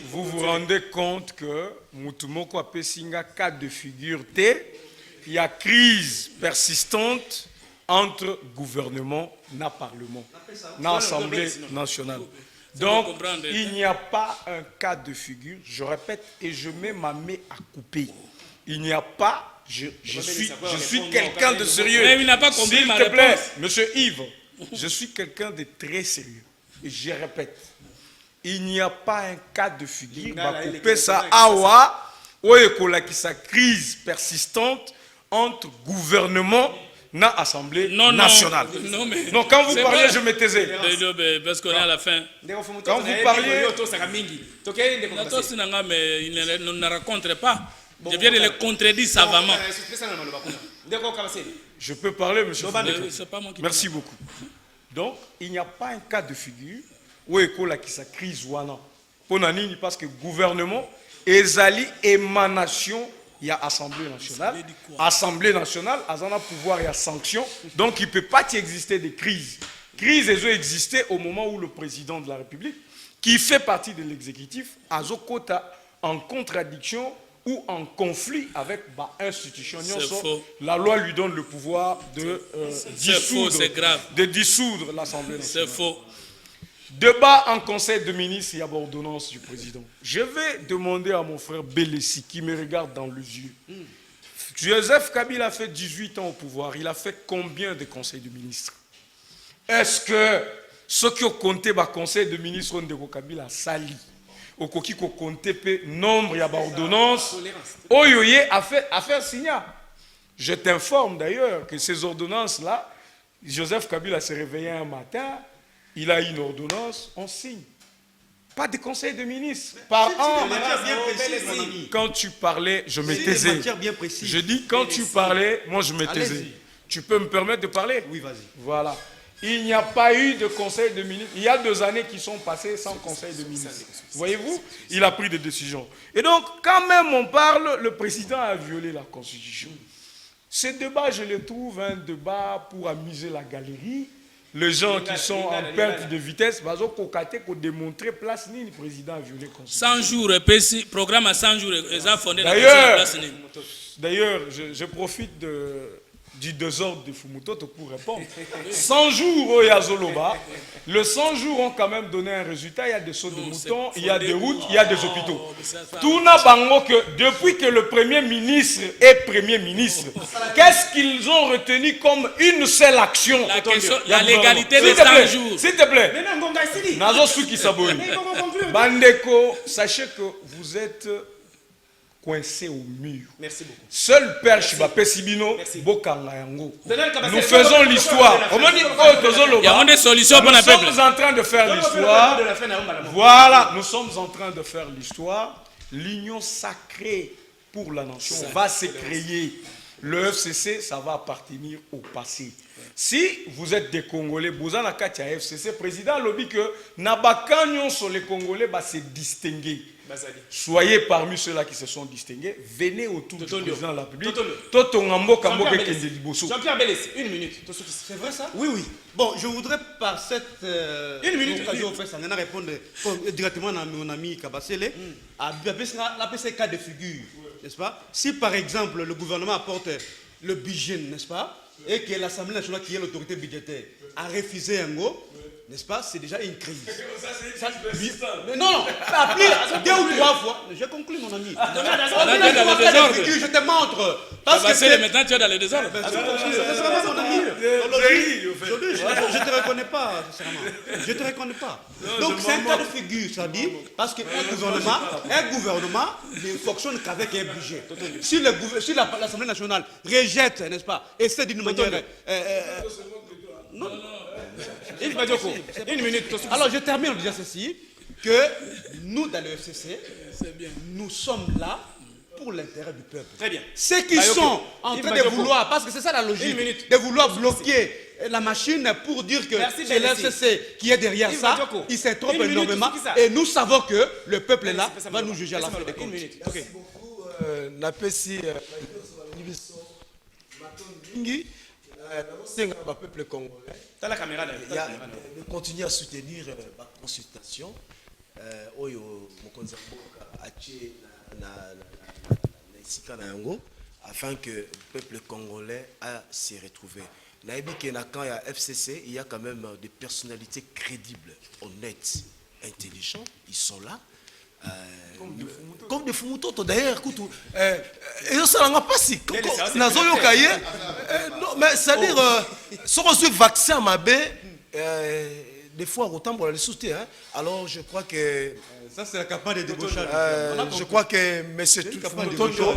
vous vous rendez compte que Moutoumoko a un cas de figure il y a crise persistante entre gouvernement et parlement, l'Assemblée nationale. Donc, il n'y a pas un cas de figure, je répète, et je mets ma main à couper. Il n'y a pas, je suis quelqu'un de sérieux. Mais il n'a pas compris ma réponse. S'il te plaît, monsieur Yves, je suis quelqu'un de très sérieux. Et je répète, il n'y a pas un cas de figure. Couper ça awa, qui sa crise persistante entre gouvernement et Assemblée nationale. Non, quand vous parliez, je me taisais. Parce qu'on est à la fin. Quand vous parliez, il ne raconte pas. Je viens de le contredire savamment. Je peux parler, monsieur. C'est pas moi qui Merci beaucoup. Donc, il n'y a pas un cas de figure où il y a crise. Parce que le gouvernement est émanation, il y a Assemblée nationale. Assemblée nationale, il y a pouvoir, il y a sanction. Donc, il ne peut pas y exister de crise. Crise, elles ont existé au moment où le président de la République, qui fait partie de l'exécutif, a en contradiction ou en conflit avec l'institution. La loi lui donne le pouvoir de dissoudre l'Assemblée nationale. C'est faux. Débat en conseil de ministres, il y a l'ordonnance du président. Je vais demander à mon frère Belessi, qui me regarde dans les yeux. Joseph Kabila a fait 18 ans au pouvoir. Il a fait combien de conseils de ministres? Est-ce que ceux qui ont compté le conseil de ministres de Kabila sali? Au qui ko compter nombre ya ordonnances oyoye a fait signer. Je t'informe d'ailleurs que ces ordonnances là, Joseph Kabila s'est réveillé un matin, il a une ordonnance, on signe. Pas de conseil de ministres. Par an. Quand tu parlais, je me taisais. Je dis quand tu parlais, moi je me taisais. Tu peux me permettre de parler? Oui, vas-y. Voilà. Il n'y a pas eu de conseil de ministre. Il y a 2 années qui sont passées sans conseil de ministre. Voyez-vous? Il a pris des décisions. Et donc, quand même on parle, le président a violé la Constitution. Ce débat, je le trouve un débat pour amuser la galerie. Les gens qui sont en perte de vitesse, ils ont démontré place ni le président a violé la Constitution. 100 jours, programme à 100 jours, ils ont fondé la place. D'ailleurs, je profite du désordre de Fumutoto pour répondre. 100 jours au Yazoloba, le 100 jours ont quand même donné un résultat. Il y a des sauts de moutons, il y a des routes, il y a des hôpitaux. Tout n'a pas que depuis que le Premier ministre est Premier ministre, qu'est-ce qu'ils ont retenu comme une seule action? La légalité des 100 jours. S'il te plaît. Nazo Suki Saboui. Bandeko, sachez que vous êtes coincé au mur. Merci beaucoup. Seul Père Shibape Sibino, Bokanga Yango. Nous faisons l'histoire. Nous sommes en train de faire l'histoire. Voilà, nous sommes en train de faire l'histoire. L'union sacrée pour la nation va se créer. Le FCC, ça va appartenir au passé. Si vous êtes des Congolais, Bouzana Katia FCC, président lobby que Nabakanyon sur les Congolais va se distinguer. Soyez parmi ceux-là qui se sont distingués. Venez autour du président de la République. Jean-Pierre Belessi, 1 minute. C'est vrai ça? Oui, oui. Bon, je voudrais par cette occasion répondre directement à mon ami Kabasele à la cas de figure, n'est-ce pas? Si par exemple le gouvernement apporte le budget, n'est-ce pas, et que l'Assemblée nationale qui est l'autorité budgétaire a refusé un go, n'est-ce pas, c'est déjà une crise. Mais non, appelé 2 ou 3 fois. J'ai conclu, mon ami. Je te montre. Parce que maintenant tu es dans le désordre. C'est vraiment mon ami. Je te reconnais pas, sincèrement. Je te reconnais pas. Donc c'est un cas de figure, ça dit, parce qu'un gouvernement ne fonctionne qu'avec un budget. Si l'Assemblée nationale rejette, n'est-ce pas, et c'est d'une manière... Une minute. Alors je termine en disant ceci, que nous dans le FCC, nous sommes là pour l'intérêt du peuple. Très bien. Ceux qui sont en train de vouloir, parce que c'est ça la logique, de vouloir bloquer la machine pour dire que c'est le FCC qui est derrière ça, il se trompe énormément et nous savons que le peuple est là, va nous juger à la fin des comptes. Merci beaucoup. Napesi le peuple congolais de continuer à soutenir la consultation afin que le peuple congolais a s'y retrouvé. Quand il y a FCC, il y a quand même des personnalités crédibles, honnêtes, intelligents, ils sont là. Comme des Fumutoto d'ailleurs, et ça n'a pas si. Mais c'est-à-dire, si on se vaccin ma baie, des fois autant pour les soutenir. Alors je crois que ça c'est la campagne de débauchage. Je crois que M. Fumutoto,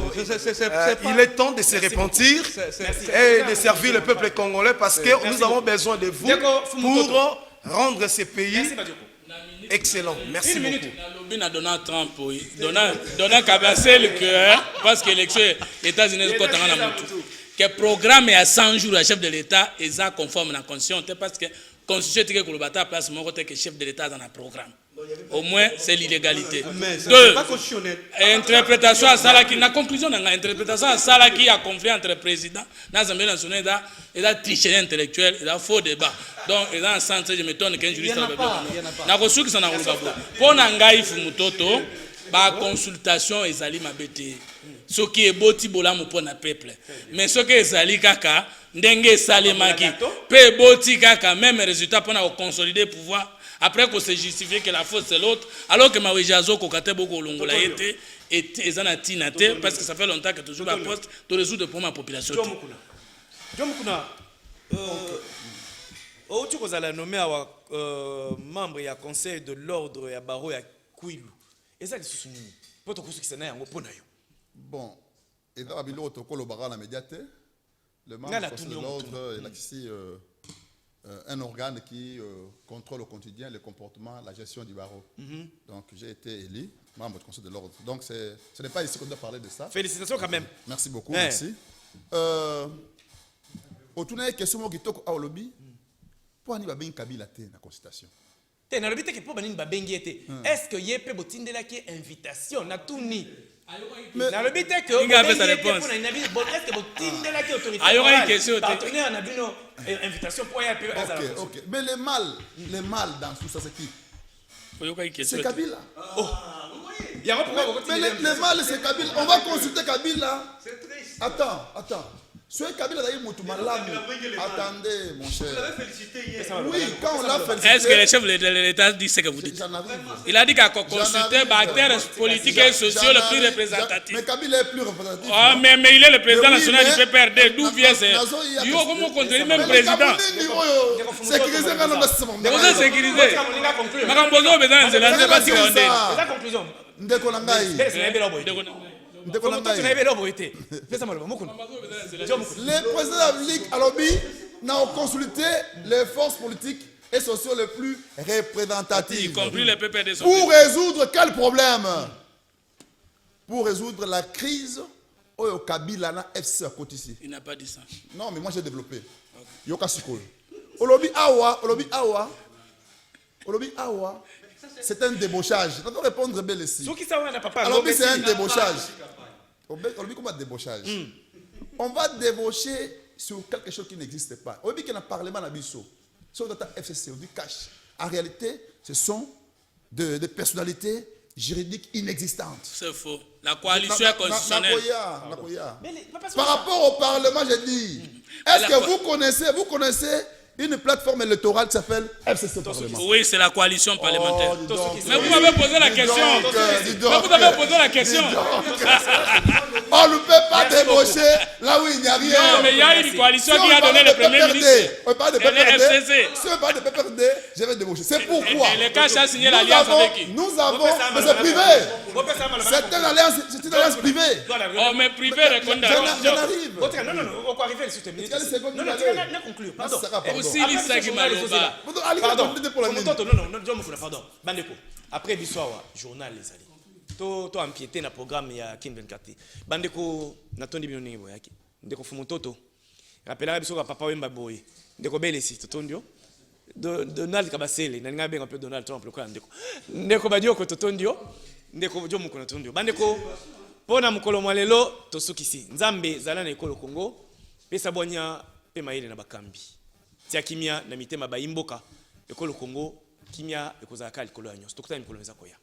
il est temps de se repentir et de servir le peuple congolais parce que nous avons besoin de vous pour rendre ce pays excellent. Merci beaucoup. Donald Trump, Donald Kabasé le cœur, parce que l'élection des États-Unis est que programme à 100 jours à chef de l'État et ça conforme à la constitution parce que constitution est que le bâtard place mon côté que chef de l'État dans un programme. Au moins c'est l'illégalité. Deux, interprétation à Salaki. La conclusion de l'interprétation à Salaki a conflit entre le président, l'Assemblée nationale et la tricherie intellectuelle et la faux débat. Donc, il y a un centre, je m'étonne qu'un juriste n'a pas. La ressource qui s'en a roulé. Pour Nangaï Fumutoto, la consultation est allée m'abêter. Ce qui est beau, Tibola, mon pont à peuple. Mais ce qui est allé, Kaka, Ndenge Salemaki, peu beau, Kaka, même résultat pour consolider le pouvoir. Après qu'on s'est justifié que la faute c'est l'autre, alors que Maouijazo, Kokate Boko Longola était, et Zanatinate, parce que ça fait longtemps que toujours la poste de résoudre pour ma population. Jomukuna. Tu as nommé un membre du conseil de l'ordre et Baro et Kouilou. Et ça, c'est ce que bon, et dans la ville, le membre du conseil de l'ordre est ici un organe qui contrôle au quotidien le comportement, la gestion du barreau. Donc j'ai été élu membre du conseil de l'ordre. Donc ce n'est pas ici qu'on doit parler de ça. Félicitations quand même. Merci beaucoup, merci. Au tournoi, question qui toque au lobby. Pour aller bien Kabila té na consultation. Té na lobby té que pour venir babengi té. Est-ce que yé peut botindela qui invitation na tout ni. Na lobby té que il a fait sa réponse. Est-ce que botindela qui autorité. Ayo une question té. Partenaire na bino invitation pour y aller. OK. Mais le mal dans tout ça c'est qui? C'est Kabila. Oh. Mais le mal c'est Kabila. On va consulter Kabila. C'est triste. Attends. Soit Kabila d'ailleurs attendez mon cher. Oui, quand on l'a félicité. Est-ce que le chef de l'État dit ce que vous dites? Il a dit qu'à consulter les acteurs politiques et sociaux les plus représentatifs. Mais Kabila est plus représentatif. Ah, mais il est le président national du PPRD. D'où vient ce... Comment on continue même président? Sécurisé. Vous êtes sécurisé. Madame Bozo, c'est la conclusion. Le président de la Ligue à lobby n'a consulté les forces politiques et sociales les plus représentatives. Y compris les PPD. Pour résoudre quel problème? Pour résoudre la crise au Kabila na FC à côté ici. Il n'a pas dit ça. Non, mais moi j'ai développé. Yoka Sikol. Au lobby Awa. C'est un débauchage. Je dois répondre bel ici. Alors, c'est un débauchage. Comment débauchage? On va débaucher sur quelque chose qui n'existe pas. On dit qu'il y a un parlement à Bissau. Sur le FCC, on dit cash. En réalité, ce sont des personnalités juridiques inexistantes. C'est faux. La coalition constitutionnelle. Par rapport au parlement, j'ai dit, est-ce que vous connaissez une plateforme électorale qui s'appelle FCC Parlement. Oui, c'est la coalition parlementaire. dis donc. Mais vous m'avez posé la question. Dis donc. Mais vous avez posé la question. On ne peut pas débaucher là où il n'y a rien. Non, mais il y a une coalition qui a donné le premier ministre. On parle de Elle est PPRD. FCC. Si on parle de PPRD, je vais débaucher. C'est pourquoi. Et le cash a signé l'alliance avec qui? Nous avons, mais c'est privé. C'est une alliance privée. Oh, mais privé, J'en arrive. Non, on peut arriver sur tes minutes. Non, non, conclure. Pardon. Aussi, l'Issaki Maloba. Pardon. Pardon. Bandeko. Après l'histoire, journal les alliés. To empiété na programme ya Kin 24. Bandeko natondi bino ningi boyaki. Ndeko fumutoto. Rappelera biso ka papa wemba boye. Ndeko belesi totondio. Donald Kabasele na ngabe ngape Donald Trump lokala ndeko. Ndeko badio ko totondio. Ndeko jo muko totondio. Bandeko pona mukolo mwalelo tosukisi. Nzambe zala na ekolo Congo. Pesa bonya pe maile na bakambi. Tia kimia na mitema baimboka ekolo Congo kimia ekozaka likolo ya nyonso. Tokutana mikolo meza koya.